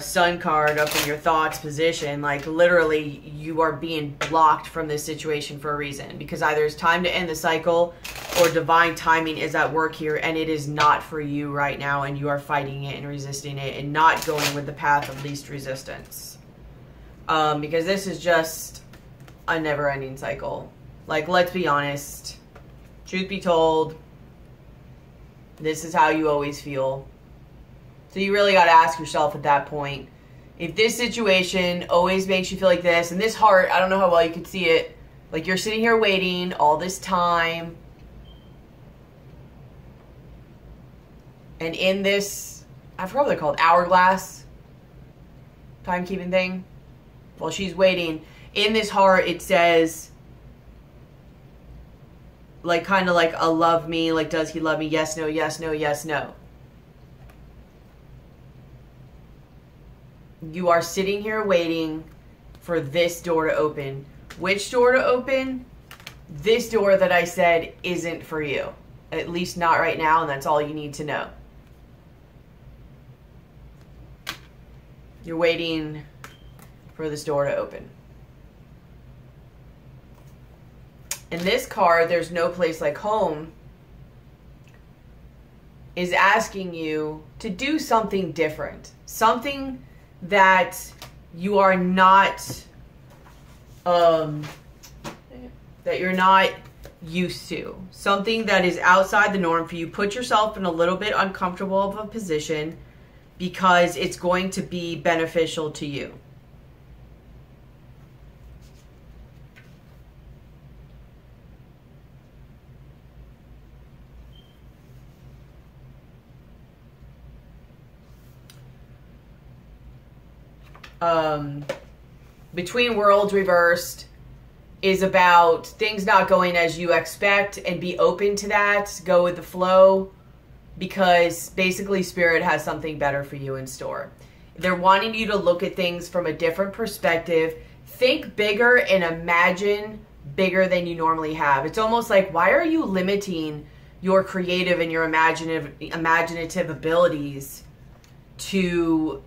sun card up in your thoughts position. Like, literally, you are being blocked from this situation for a reason. Because either it's time to end the cycle, or divine timing is at work here and it is not for you right now, and you are fighting it and resisting it and not going with the path of least resistance. Because this is just a never-ending cycle. Like, let's be honest. Truth be told, this is how you always feel. So you really got to ask yourself at that point, if this situation always makes you feel like this, and this heart, I don't know how well you can see it, like, you're sitting here waiting all this time, and in this, I forgot what they're called, hourglass. timekeeping thing. While she's waiting, in this heart it says, like, kind of like a love me, like, does he love me? Yes, no, yes, no, yes, no. You are sitting here waiting for this door to open. Which door to open? This door that I said isn't for you. At least not right now, and that's all you need to know. You're waiting for this door to open. In this card, there's no place like home, is asking you to do something different. Something that you are not, that you're not used to. Something that is outside the norm for you. Put yourself in a little bit uncomfortable of a position because it's going to be beneficial to you. Between Worlds reversed is about things not going as you expect, and be open to that. Go with the flow, because basically Spirit has something better for you in store. They're wanting you to look at things from a different perspective. Think bigger and imagine bigger than you normally have. It's almost like, why are you limiting your creative and your imaginative abilities to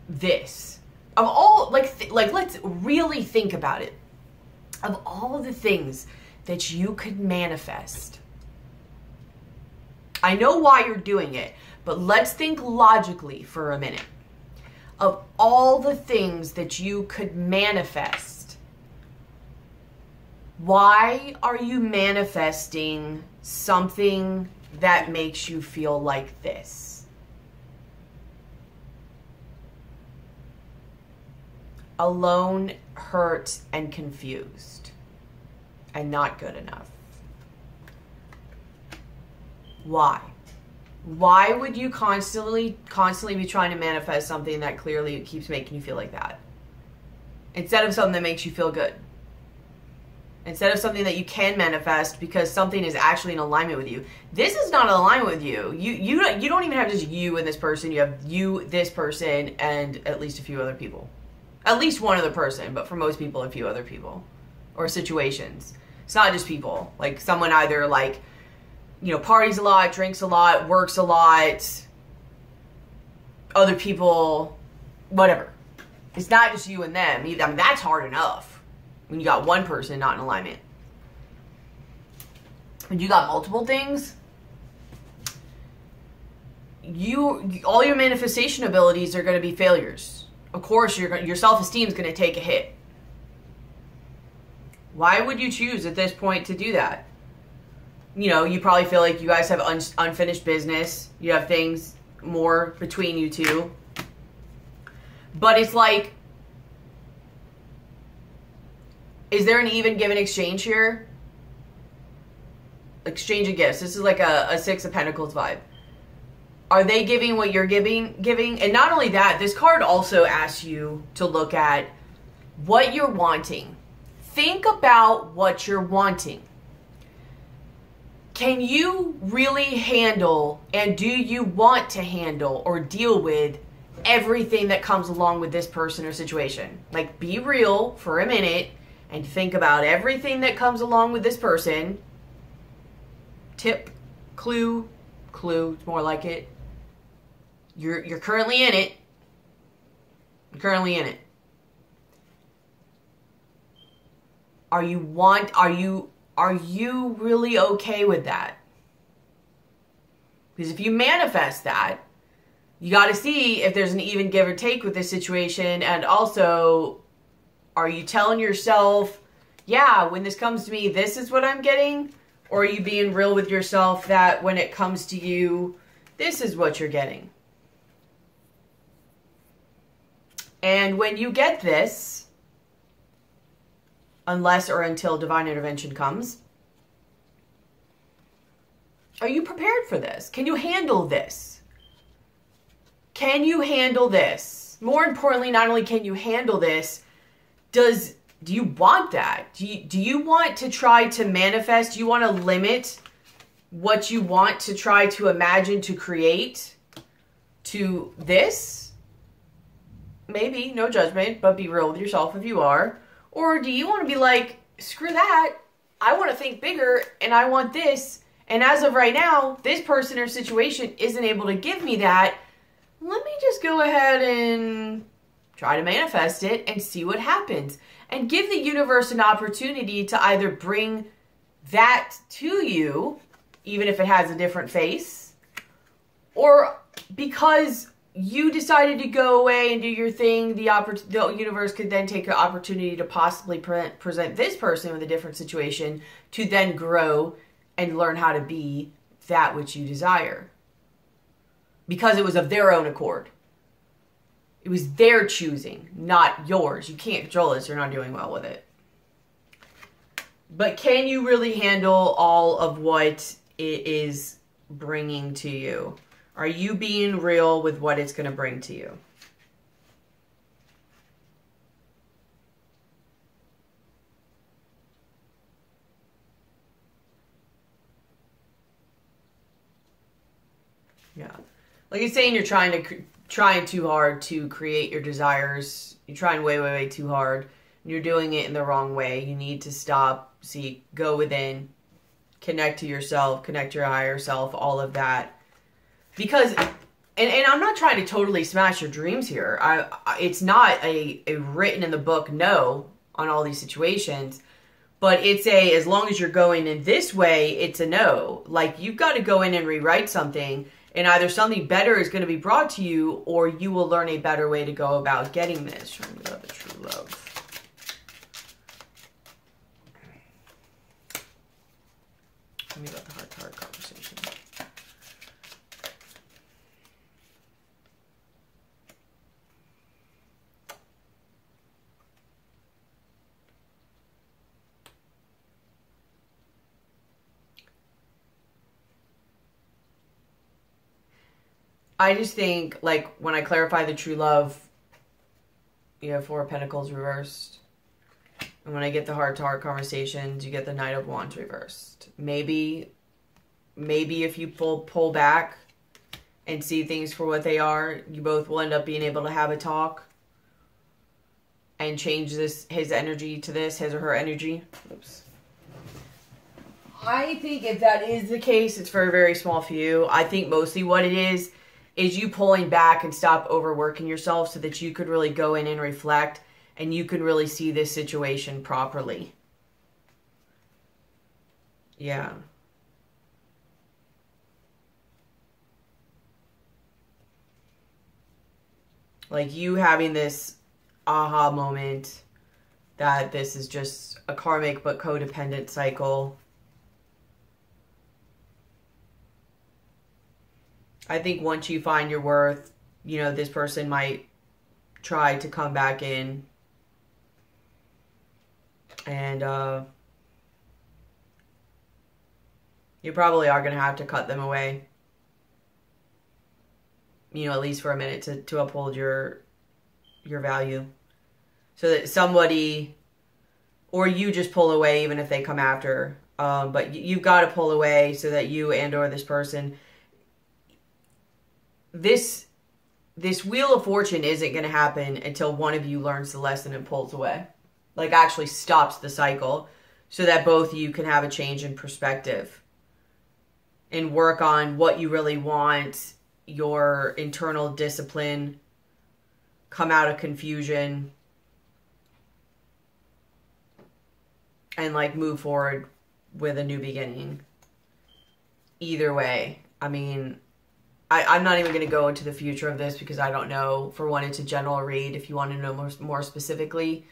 this? Of all, like let's really think about it. Of all the things that you could manifest, I know why you're doing it, but let's think logically for a minute. Of all the things that you could manifest, why are you manifesting something that makes you feel like this? Alone, hurt, and confused, and not good enough. Why? Why would you constantly be trying to manifest something that clearly keeps making you feel like that? Instead of something that makes you feel good. Instead of something that you can manifest because something is actually in alignment with you. This is not in alignment with you. You don't even have just you and this person. You have you, this person, and at least a few other people. At least one other person, but for most people, a few other people. Or situations. It's not just people. Like, someone either, like, you know, parties a lot, drinks a lot, works a lot. Other people, whatever. It's not just you and them. I mean, that's hard enough when you got one person not in alignment. When you got multiple things, all your manifestation abilities are going to be failures. Of course, your self-esteem is going to take a hit. Why would you choose at this point to do that? You know, you probably feel like you guys have unfinished business. You have things more between you two. But it's like, is there an even give and exchange here? Exchange of gifts. This is like a Six of Pentacles vibe. Are they giving what you're giving? And not only that, this card also asks you to look at what you're wanting. Think about what you're wanting. Can you really handle, and do you want to handle or deal with everything that comes along with this person or situation? Like, be real for a minute and think about everything that comes along with this person. Tip, clue, it's more like it. You're currently in it. You're currently in it. Are you really okay with that? Because if you manifest that, you got to see if there's an even give or take with this situation. And also, are you telling yourself, yeah, when this comes to me, this is what I'm getting? Or are you being real with yourself that when it comes to you, this is what you're getting? And when you get this, unless or until divine intervention comes, are you prepared for this? Can you handle this? Can you handle this? this? More importantly, not only can you handle this, do you want that? Do you want to try to manifest? Do you want to limit what you want to try to imagine to create to this? Maybe, no judgment, but be real with yourself if you are. Or do you want to be like, screw that, I want to think bigger and I want this, and as of right now, this person or situation isn't able to give me that. Let me just go ahead and try to manifest it and see what happens. And give the universe an opportunity to either bring that to you, even if it has a different face, or because you decided to go away and do your thing, the universe could then take an opportunity to possibly present this person with a different situation to then grow and learn how to be that which you desire. Because it was of their own accord. It was their choosing, not yours. You can't control this. You're not doing well with it. But can you really handle all of what it is bringing to you? Are you being real with what it's going to bring to you? Yeah. Like you're saying, you're trying too hard to create your desires. You're trying way, way, way too hard. You're doing it in the wrong way. You need to stop, seek, go within, connect to yourself, connect to your higher self, all of that. Because, and I'm not trying to totally smash your dreams here. It's not a written in the book no on all these situations. But it's as long as you're going in this way, it's a no. Like, you've got to go in and rewrite something. And either something better is going to be brought to you, or you will learn a better way to go about getting this. Show me about the true love. Show me about the heart-to-heart conversation. I just think, like, when I clarify the true love, you have Four of Pentacles reversed. And when I get the heart-to-heart conversations, you get the Knight of Wands reversed. Maybe if you pull back and see things for what they are, you both will end up being able to have a talk and change his energy to this, his or her energy. Oops. I think if that is the case, it's for a very small few. I think mostly what it is you pulling back and stop overworking yourself so that you could really go in and reflect and you can really see this situation properly. Yeah. Like you having this aha moment that this is just a karmic but codependent cycle. I think once you find your worth, you know, this person might try to come back in and you probably are going to have to cut them away, you know, at least for a minute to uphold your value, so that somebody or you just pull away even if they come after, but you've got to pull away so that you and or this person, this Wheel of Fortune isn't going to happen until one of you learns the lesson and pulls away. Like actually stops the cycle so that both of you can have a change in perspective and work on what you really want, your internal discipline, come out of confusion, and like move forward with a new beginning. Either way, I mean, I'm not even going to go into the future of this because I don't know. For one, it's a general read. If you want to know more specifically,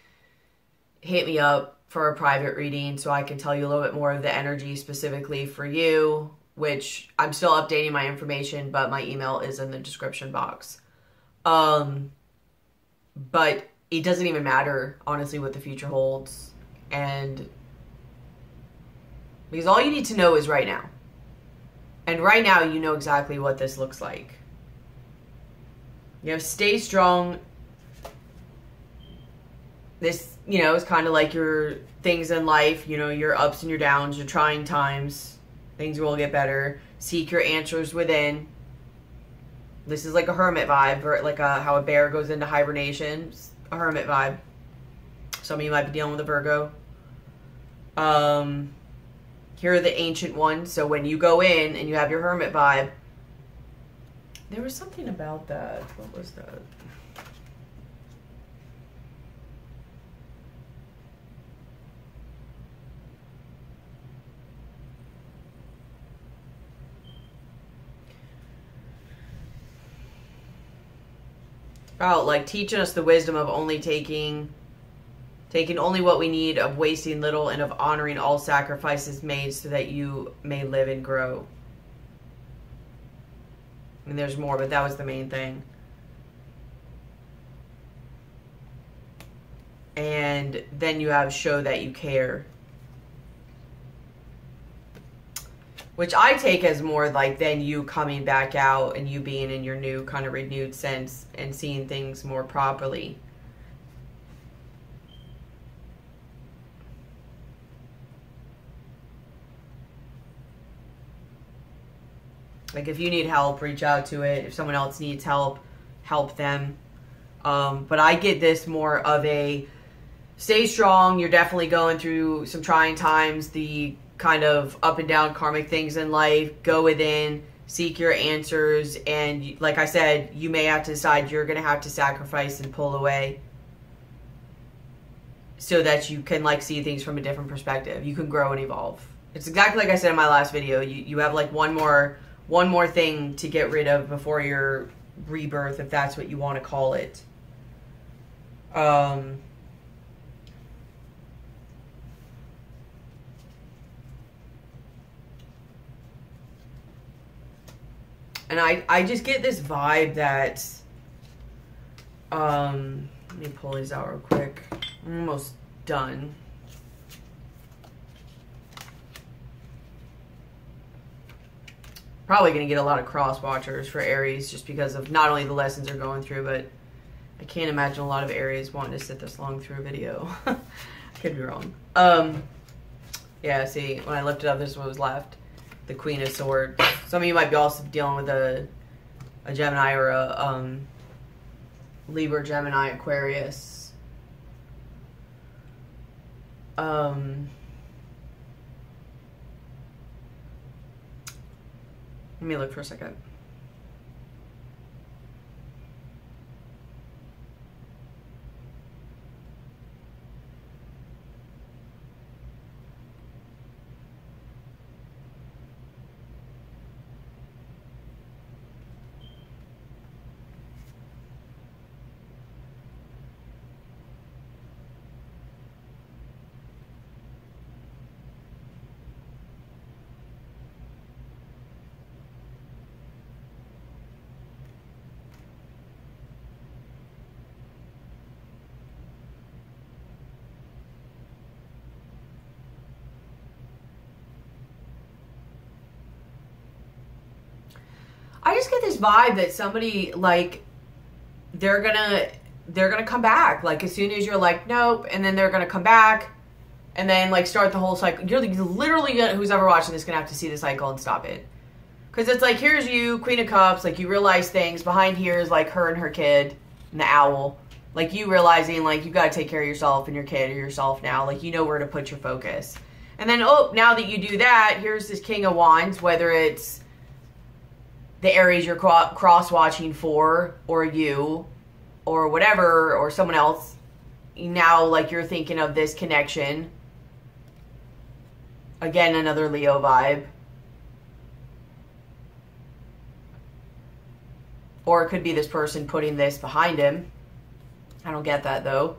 hit me up for a private reading so I can tell you a little bit more of the energy specifically for you, which I'm still updating my information, but my email is in the description box. But it doesn't even matter, honestly, what the future holds. And because all you need to know is right now. And right now, you know exactly what this looks like. You know, stay strong, This, you know, is kind of like your things in life, you know, your ups and your downs, your trying times. Things will get better. Seek your answers within. This is like a hermit vibe, or like how a bear goes into hibernation. It's a hermit vibe. Some of you might be dealing with a Virgo. Here are the ancient ones. So when you go in and you have your hermit vibe, there was something about that. What was that? About like teaching us the wisdom of only taking only what we need, of wasting little, and of honoring all sacrifices made so that you may live and grow. I mean, there's more, but that was the main thing. And then you have show that you care. Which I take as more like then you coming back out and you being in your new kind of renewed sense and seeing things more properly. Like if you need help, reach out to it. If someone else needs help, help them. But I get this more of a stay strong. You're definitely going through some trying times. The kind of up and down karmic things in life. Go within, seek your answers. And like I said, you may have to decide you're going to have to sacrifice and pull away so that you can like see things from a different perspective. You can grow and evolve. It's exactly like I said in my last video. You have like one more thing to get rid of before your rebirth, if that's what you want to call it. And I just get this vibe that, let me pull these out real quick. I'm almost done. Probably going to get a lot of cross watchers for Aries just because of not only the lessons they're going through, but I can't imagine a lot of Aries wanting to sit this long through a video. Could be wrong. Yeah, see, when I lifted up, this is what was left. The Queen of Swords. Some of you might be also dealing with a Gemini or a Libra, Gemini, Aquarius. Let me look for a second. I just get this vibe that somebody, like, they're gonna come back. Like, as soon as you're like, nope, and then they're gonna come back, and then, like, start the whole cycle. You're literally gonna, who's ever watching this, gonna have to see the cycle and stop it. Because it's like, here's you, Queen of Cups, like, you realize things. Behind here is, like, her and her kid, and the owl. Like, you realizing, like, you gotta take care of yourself and your kid or yourself now. Like, you know where to put your focus. And then, oh, now that you do that, here's this King of Wands, whether it's the Aries you're cross-watching for, or you, or whatever, or someone else. Now, like, you're thinking of this connection. Again, another Leo vibe. Or it could be this person putting this behind him. I don't get that, though.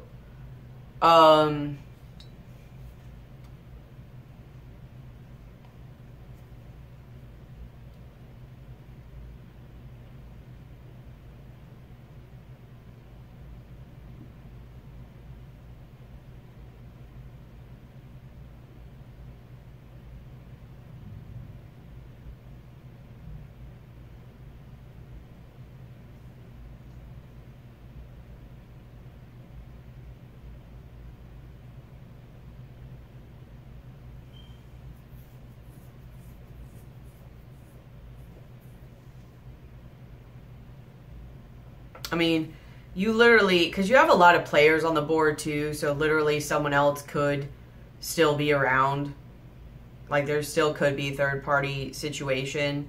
I mean, you literally, because you have a lot of players on the board too, so literally someone else could still be around. Like, there still could be a third-party situation.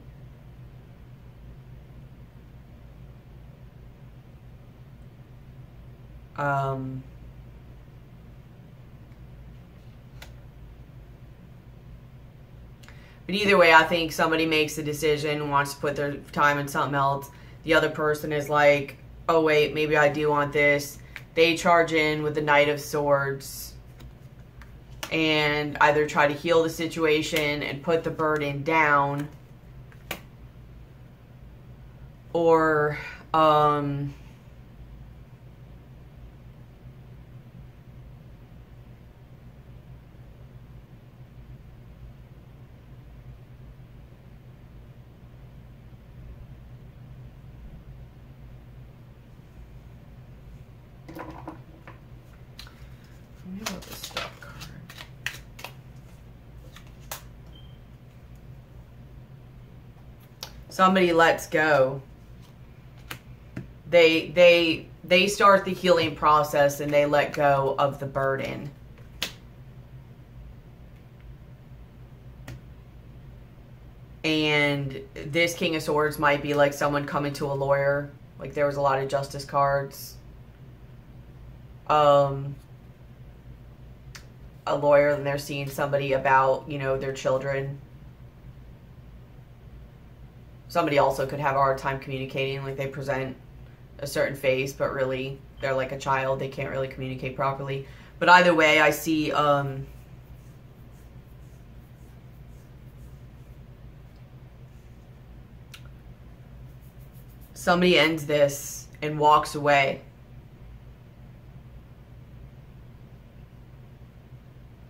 But either way, I think somebody makes a decision, wants to put their time in something else. The other person is like, oh wait, maybe I do want this. They charge in with the Knight of Swords and either try to heal the situation and put the burden down, or somebody lets go. They start the healing process and they let go of the burden. And this King of Swords might be like someone coming to a lawyer. Like, there was a lot of justice cards. A lawyer, and they're seeing somebody about, you know, their children. Somebody also could have a hard time communicating. Like, they present a certain face, but really they're like a child. They can't really communicate properly. But either way, I see somebody ends this and walks away.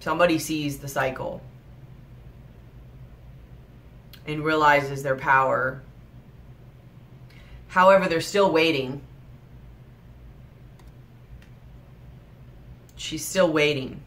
Somebody sees the cycle and realizes their power. However, they're still waiting. She's still waiting.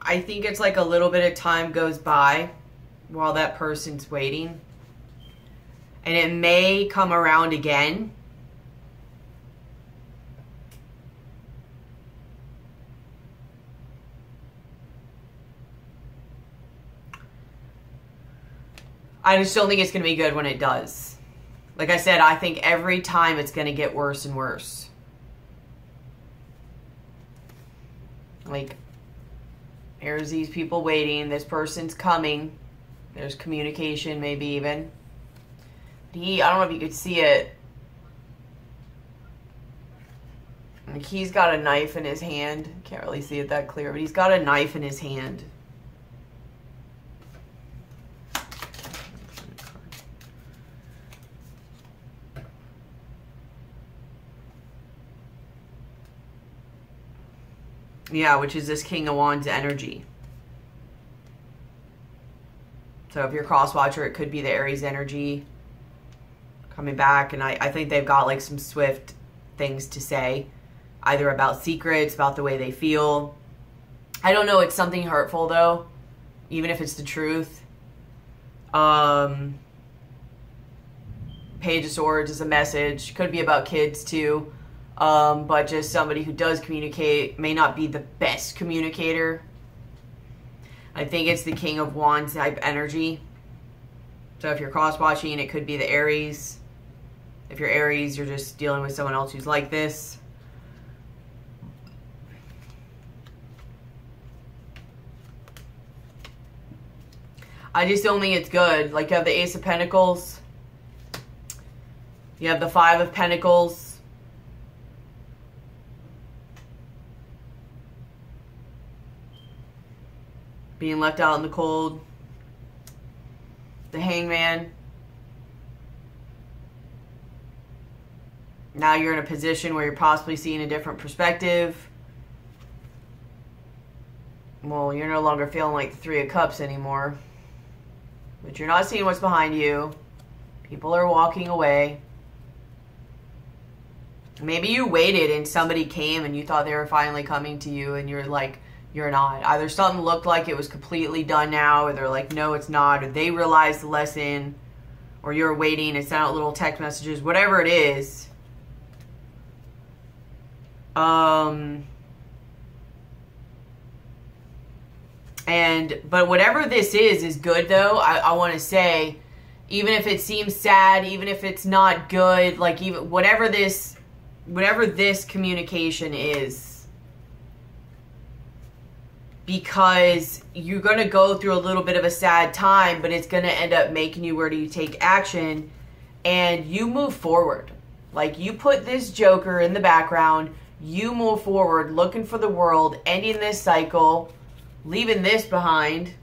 I think it's like a little bit of time goes by while that person's waiting. And it may come around again. I just don't think it's going to be good when it does. Like I said, I think every time it's going to get worse and worse. Like, there's these people waiting. This person's coming. There's communication, maybe even. I don't know if you could see it. Like, he's got a knife in his hand. Can't really see it that clear, but he's got a knife in his hand. Yeah, which is this King of Wands energy. So if you're cross-watcher, it could be the Aries energy coming back. And I think they've got like some swift things to say, either about secrets, about the way they feel. I don't know. It's something hurtful, though, even if it's the truth. Page of Swords is a message. Could be about kids, too. But just somebody who does communicate may not be the best communicator. I think it's the King of Wands type energy. So if you're cross-watching, it could be the Aries. If you're Aries, you're just dealing with someone else who's like this. I just don't think it's good. Like, you have the Ace of Pentacles. You have the Five of Pentacles. Being left out in the cold. The Hangman. Now you're in a position where you're possibly seeing a different perspective. Well, you're no longer feeling like the Three of Cups anymore. But you're not seeing what's behind you. People are walking away. Maybe you waited and somebody came and you thought they were finally coming to you and you're like, you're not. Either something looked like it was completely done now, or they're like, no, it's not, or they realized the lesson, or you're waiting and sent out little text messages, whatever it is. But whatever this is good though. I want to say, even if it seems sad, even if it's not good, like even whatever this communication is, because you're going to go through a little bit of a sad time, but it's going to end up making you where do you take action and you move forward. Like you put this Joker in the background, you move forward, looking for the world, ending this cycle, leaving this behind.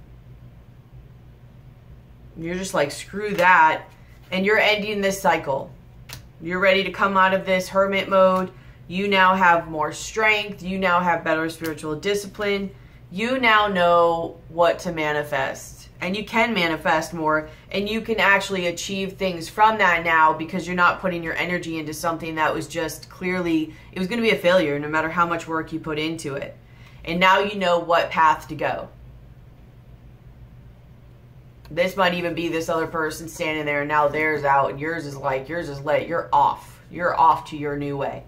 You're just like, screw that. And you're ending this cycle. You're ready to come out of this hermit mode. You now have more strength. You now have better spiritual discipline. You now know what to manifest. And you can manifest more. And you can actually achieve things from that now, because you're not putting your energy into something that was just clearly, it was going to be a failure no matter how much work you put into it. And now you know what path to go. This might even be this other person standing there and now theirs out and yours is lit. You're off. You're off to your new way.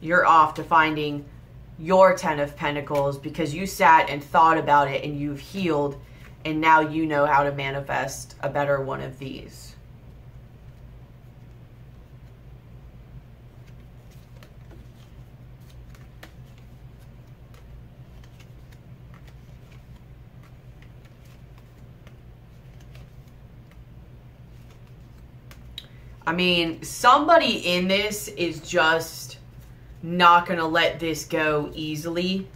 You're off to finding your 10 of Pentacles because you sat and thought about it and you've healed, and now you know how to manifest a better one of these. I mean, somebody in this is just not going to let this go easily.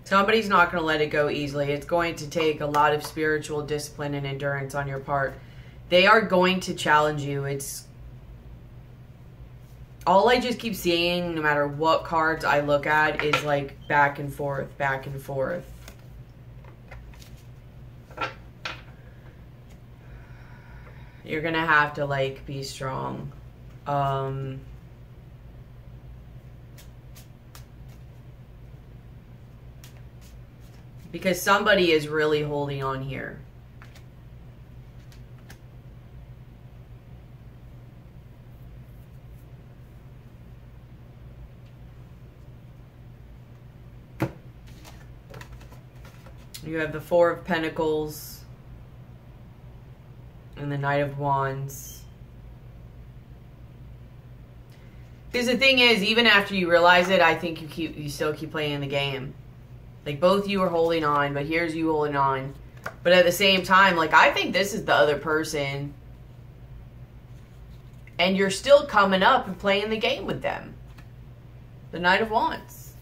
Somebody's not going to let it go easily. It's going to take a lot of spiritual discipline and endurance on your part. They are going to challenge you. It's all I just keep seeing, no matter what cards I look at, is like back and forth, back and forth. You're going to have to like be strong. Because somebody is really holding on here. You have the Four of Pentacles and the Knight of Wands. Because the thing is, even after you realize it, I think you still keep playing the game. Like, both you are holding on, but here's you holding on. But at the same time, like, I think this is the other person. And you're still coming up and playing the game with them. The Knight of Wands.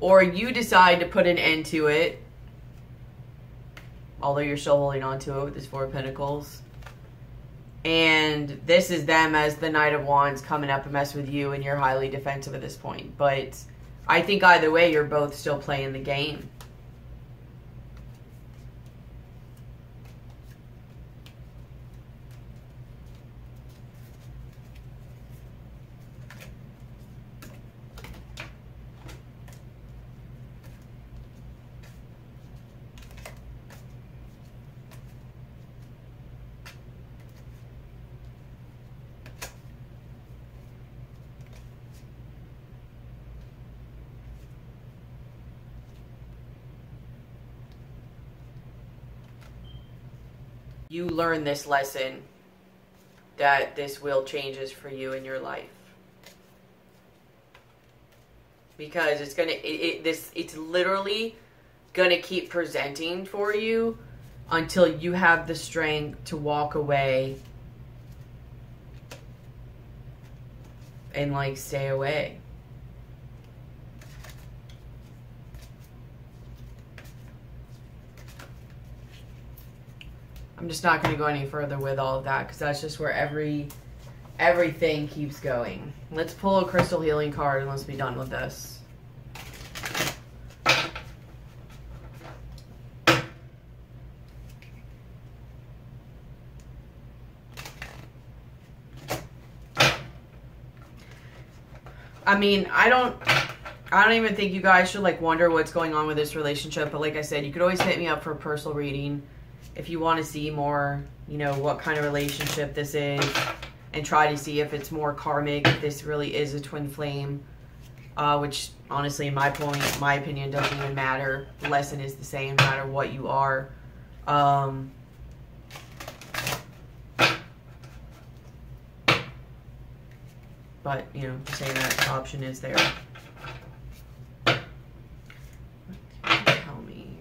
Or you decide to put an end to it. Although you're still holding on to it with this Four of Pentacles. And this is them as the Knight of Wands coming up and mess with you, and you're highly defensive at this point. But I think either way, you're both still playing the game. you learn this lesson, that this will changes for you in your life. Because it's gonna, it's literally gonna keep presenting for you until you have the strength to walk away and like stay away. I'm just not going to go any further with all of that because that's just where everything keeps going. Let's pull a crystal healing card and let's be done with this. I mean, I don't even think you guys should like wonder what's going on with this relationship, but like I said, you could always hit me up for a personal reading if you want to see more, you know, what kind of relationship this is, and try to see if it's more karmic, if this really is a twin flame, which honestly, in my opinion, doesn't even matter. The lesson is the same no matter what you are. But, you know, just saying that option is there. What can you tell me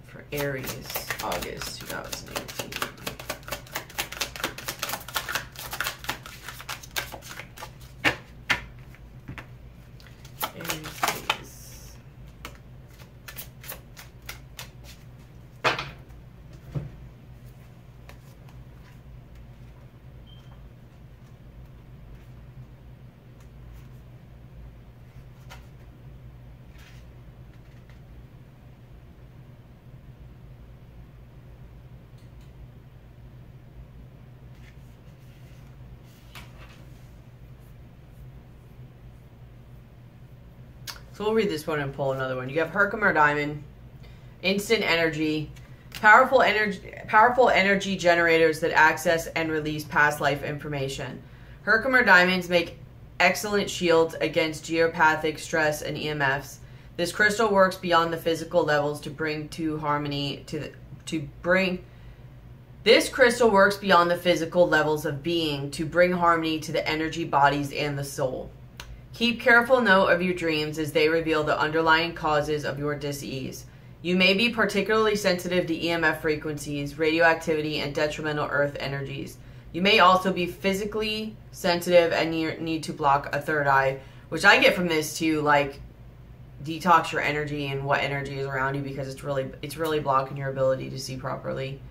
for Aries, August 2018? Aries, please. So we'll read this one and pull another one. You have Herkimer Diamond, instant energy, powerful energy generators that access and release past life information. Herkimer Diamonds make excellent shields against geopathic stress and EMFs. This crystal works beyond the physical levels to bring harmony to This crystal works beyond the physical levels of being to bring harmony to the energy bodies and the soul. Keep careful note of your dreams as they reveal the underlying causes of your dis-ease. You may be particularly sensitive to EMF frequencies, radioactivity, and detrimental earth energies. You may also be physically sensitive and need to block a third eye, which I get from this to like detox your energy and what energy is around you, because it's really blocking your ability to see properly.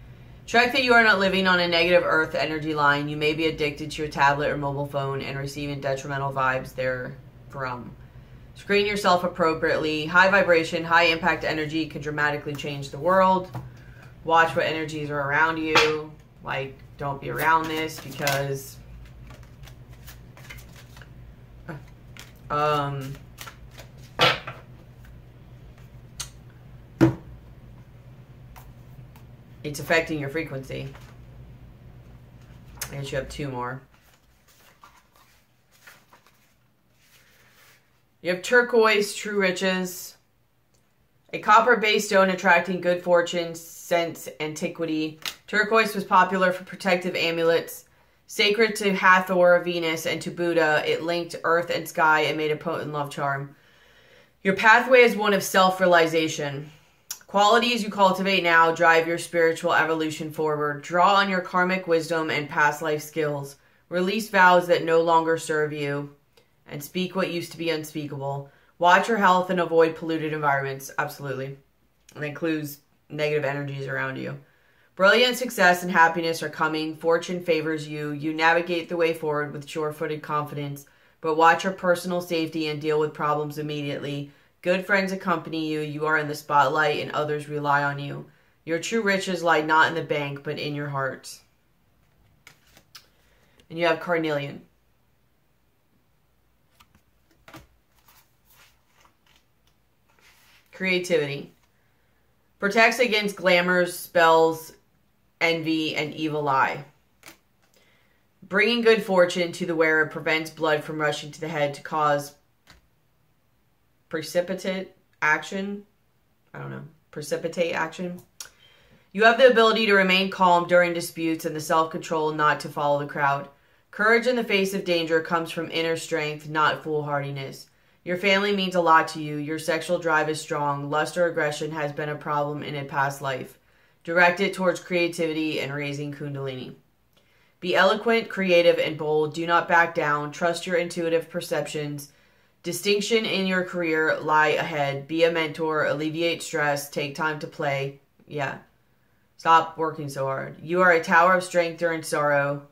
Check that you are not living on a negative earth energy line. You may be addicted to your tablet or mobile phone and receiving detrimental vibes therefrom. Screen yourself appropriately. High vibration, high impact energy can dramatically change the world. Watch what energies are around you. Like, don't be around this because it's affecting your frequency. I guess you have two more. You have turquoise, true riches. A copper-based stone attracting good fortune since antiquity. Turquoise was popular for protective amulets. Sacred to Hathor, Venus, and to Buddha, it linked earth and sky and made a potent love charm. Your pathway is one of self-realization. Qualities you cultivate now drive your spiritual evolution forward. Draw on your karmic wisdom and past life skills. Release vows that no longer serve you. And speak what used to be unspeakable. Watch your health and avoid polluted environments. Absolutely. That includes negative energies around you. Brilliant success and happiness are coming. Fortune favors you. You navigate the way forward with sure-footed confidence. But watch your personal safety and deal with problems immediately. Good friends accompany you. You are in the spotlight and others rely on you. Your true riches lie not in the bank, but in your heart. And you have carnelian. Creativity. Protects against glamours, spells, envy, and evil eye. Bringing good fortune to the wearer prevents blood from rushing to the head to cause precipitate action. You have the ability to remain calm during disputes and the self-control not to follow the crowd. Courage in the face of danger comes from inner strength, not foolhardiness. Your family means a lot to you. Your sexual drive is strong. Lust or aggression has been a problem in a past life. Direct it towards creativity and raising Kundalini. Be eloquent, creative, and bold. Do not back down. Trust your intuitive perceptions. Distinction in your career lie ahead. Be a mentor. Alleviate stress. Take time to play. Yeah. Stop working so hard. You are a tower of strength during sorrow.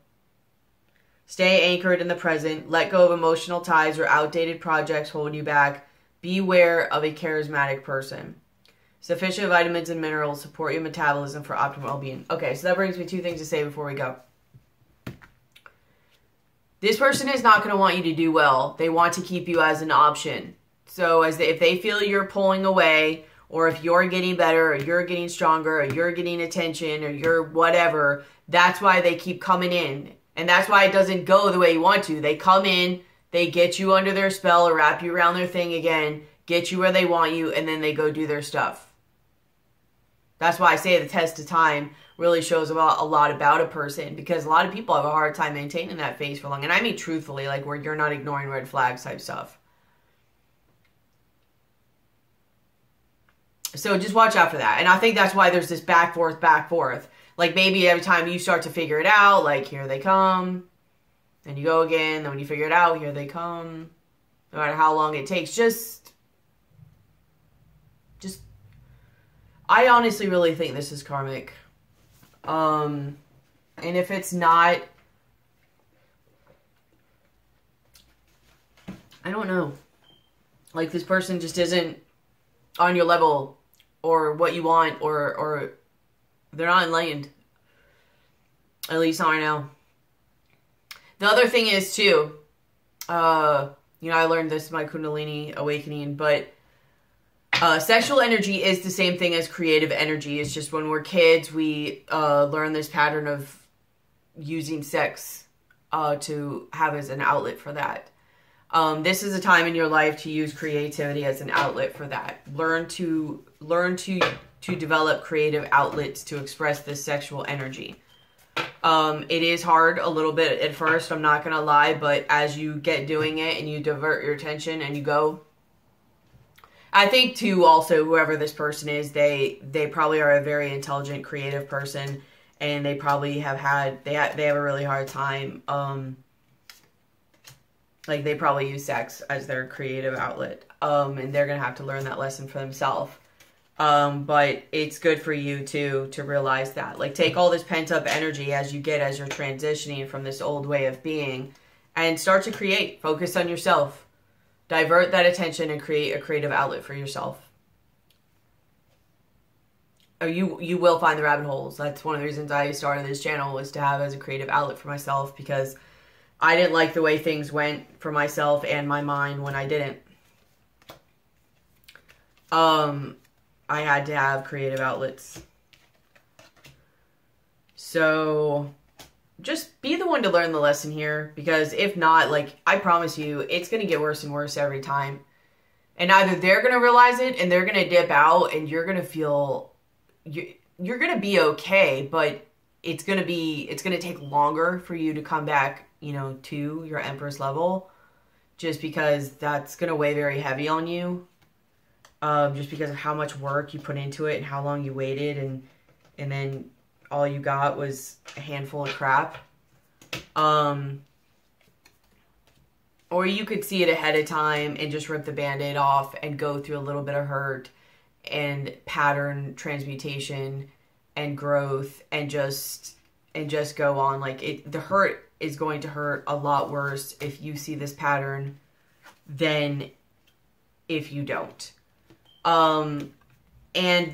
Stay anchored in the present. Let go of emotional ties or outdated projects holding you back. Beware of a charismatic person. Sufficient vitamins and minerals support your metabolism for optimal well-being. Okay, so that brings me two things to say before we go. This person is not going to want you to do well. They want to keep you as an option. So if they feel you're pulling away, or if you're getting better, or you're getting stronger, or you're getting attention, or you're whatever, that's why they keep coming in. And that's why it doesn't go the way you want to. They come in, they get you under their spell, or wrap you around their thing again, get you where they want you, and then they go do their stuff. That's why I say the test of time really shows a lot about a person, because a lot of people have a hard time maintaining that phase for long. And I mean truthfully, like where you're not ignoring red flags type stuff. So just watch out for that. And I think that's why there's this back forth. Like maybe every time you start to figure it out, like here they come, then you go again, then when you figure it out, here they come. No matter how long it takes, just I honestly really think this is karmic. And if it's not, I don't know. Like this person just isn't on your level or what you want, or they're not enlightened. At least not right now. The other thing is too, I learned this in my Kundalini awakening, but sexual energy is the same thing as creative energy. It's just when we're kids, we learn this pattern of using sex to have as an outlet for that. This is a time in your life to use creativity as an outlet for that. Learn to develop creative outlets to express this sexual energy. It is hard a little bit at first, I'm not gonna lie, but as you get doing it and you divert your attention and you go, I think too also whoever this person is, they probably are a very intelligent, creative person, and they probably have they have a really hard time, like they probably use sex as their creative outlet, and they're gonna have to learn that lesson for themselves. But it's good for you too to realize that. Like take all this pent up energy as you're transitioning from this old way of being, and start to create. Focus on yourself. Divert that attention and create a creative outlet for yourself. Or you will find the rabbit holes. That's one of the reasons I started this channel, was to have as a creative outlet for myself, because I didn't like the way things went for myself and my mind when I didn't. I had to have creative outlets. So just be the one to learn the lesson here, because if not, like, I promise you, it's going to get worse and worse every time. And either they're going to realize it and they're going to dip out and you're going to feel, you're going to be okay, but it's going to take longer for you to come back, to your Empress level, just because that's going to weigh very heavy on you. Just because of how much work you put into it and how long you waited, and then all you got was a handful of crap. Or you could see it ahead of time and just rip the Band-Aid off and go through a little bit of hurt and pattern transmutation and growth and just go on. Like the hurt is going to hurt a lot worse if you see this pattern than if you don't. And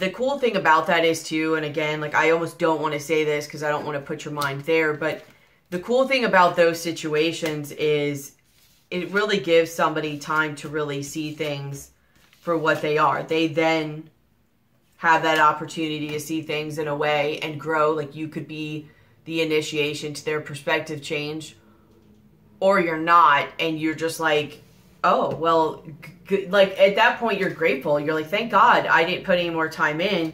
the cool thing about that is too, and again, like I almost don't want to say this because I don't want to put your mind there, but the cool thing about those situations is it really gives somebody time to really see things for what they are. They then have that opportunity to see things in a way and grow. Like you could be the initiation to their perspective change, or you're not, and you're just like, oh, well, like at that point you're grateful. You're like, thank God I didn't put any more time in,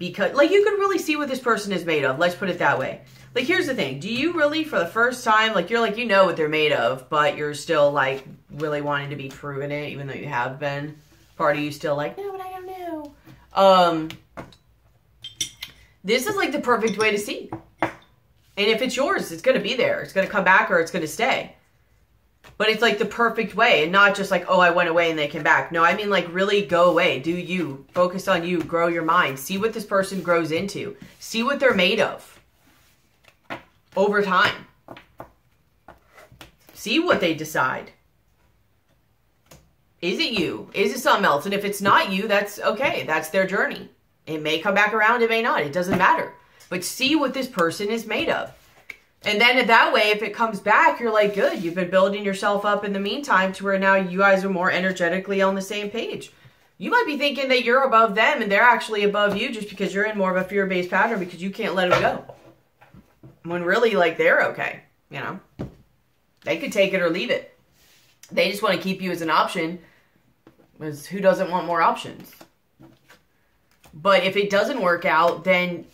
Because, like, you could really see what this person is made of. Let's put it that way. Like, here's the thing. Do you really, for the first time, like, you're like, you know what they're made of, but you're still, like, really wanting to be proven it, even though you have been? Part of you still like, no, but I don't know. This is, like, the perfect way to see. And if it's yours, it's going to be there. It's going to come back or it's going to stay. But it's, like, the perfect way. And not just, like, oh, I went away and they came back. No, I mean, like, really go away. Do you. Focus on you. Grow your mind. See what this person grows into. See what they're made of. Over time. See what they decide. Is it you? Is it something else? And if it's not you, that's okay. That's their journey. It may come back around. It may not. It doesn't matter. But see what this person is made of. And then that way, if it comes back, you're like, good. You've been building yourself up in the meantime to where now you guys are more energetically on the same page. You might be thinking that you're above them and they're actually above you just because you're in more of a fear-based pattern because you can't let them go. When really, like, they're okay, you know. They could take it or leave it. They just want to keep you as an option. Because who doesn't want more options? But if it doesn't work out, then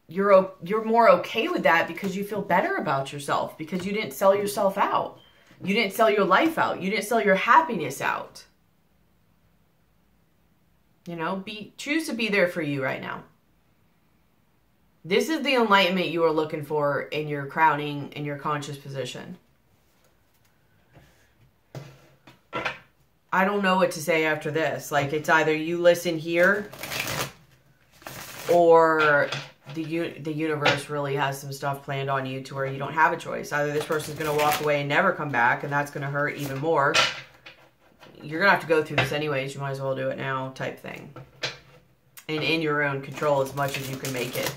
you're more okay with that because you feel better about yourself. Because you didn't sell yourself out. You didn't sell your life out. You didn't sell your happiness out. You know, choose to be there for you right now. This is the enlightenment you are looking for in your crowning, in your conscious position. I don't know what to say after this. Like, it's either you listen here or the universe really has some stuff planned on you to where you don't have a choice. Either this person's going to walk away and never come back, and that's going to hurt even more. You're going to have to go through this anyways. You might as well do it now type thing. And in your own control as much as you can make it.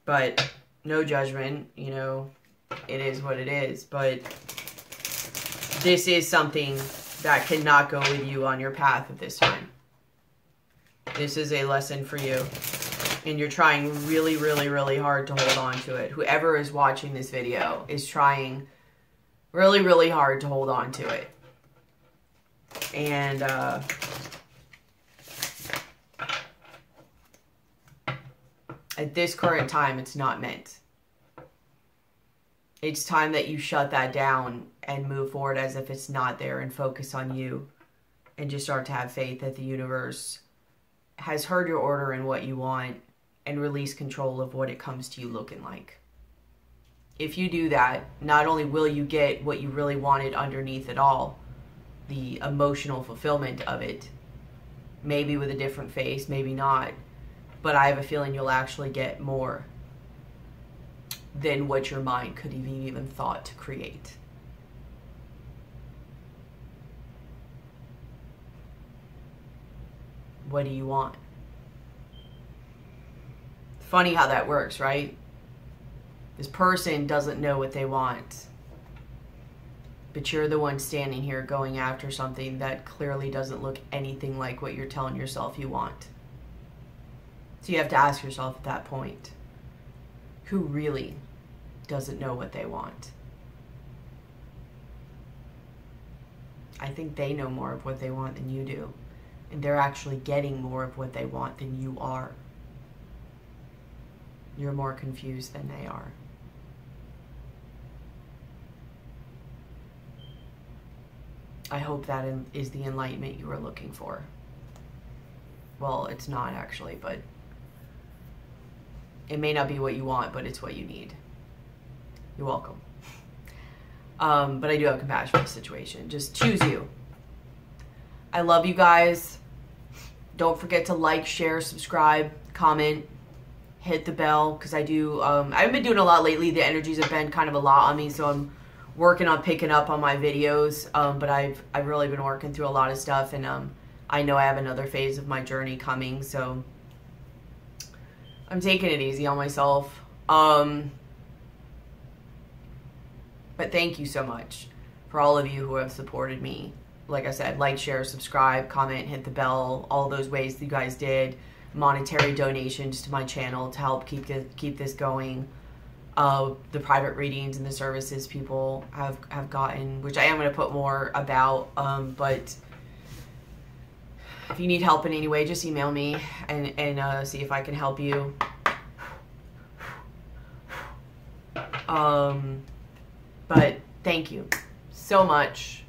But no judgment, you know, it is what it is. But this is something that cannot go with you on your path at this time. This is a lesson for you. And you're trying really, really, really hard to hold on to it. Whoever is watching this video is trying really, really hard to hold on to it. And, at this current time, it's not meant. It's time that you shut that down and move forward as if it's not there and focus on you and just start to have faith that the universe has heard your order and what you want and release control of what it comes to you looking like. If you do that, not only will you get what you really wanted underneath it all, the emotional fulfillment of it, maybe with a different face, maybe not, but I have a feeling you'll actually get more than what your mind could have even thought to create. What do you want? Funny how that works, right? This person doesn't know what they want. But you're the one standing here going after something that clearly doesn't look anything like what you're telling yourself you want. So you have to ask yourself at that point, who really doesn't know what they want? I think they know more of what they want than you do. And they're actually getting more of what they want than you are. You're more confused than they are. I hope that is the enlightenment you are looking for. Well, it's not actually, but it may not be what you want, but it's what you need. You're welcome. But I do have compassion for the situation. Just choose you. I love you guys. Don't forget to like, share, subscribe, comment, hit the bell, because I do, I haven't been doing a lot lately. The energies have been kind of a lot on me, so I'm working on picking up on my videos, but I've really been working through a lot of stuff, and I know I have another phase of my journey coming, so I'm taking it easy on myself. But thank you so much for all of you who have supported me. Like I said, like, share, subscribe, comment, hit the bell, all those ways that you guys did. Monetary donations to my channel to help keep this going. The private readings and the services people have gotten, which I am going to put more about, but if you need help in any way, just email me and see if I can help you. But thank you so much.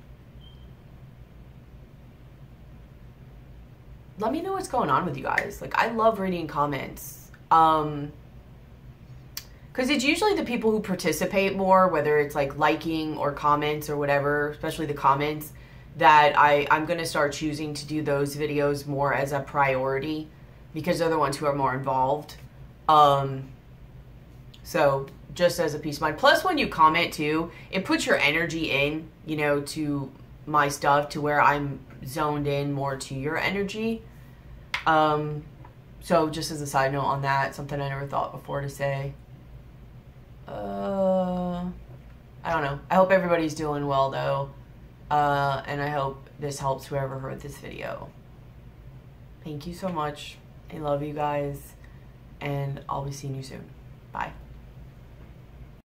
Let me know what's going on with you guys. Like, I love reading comments. Because it's usually the people who participate more, whether it's like liking or comments or whatever, especially the comments, that I'm going to start choosing to do those videos more as a priority because they're the ones who are more involved. So just as a peace of mind. Plus, when you comment too, it puts your energy in, you know, to my stuff, to where I'm zoned in more to your energy. So just as a side note on that, something I never thought before to say. I don't know. I hope everybody's doing well though. And I hope this helps whoever heard this video. Thank you so much. I love you guys. And I'll be seeing you soon. Bye.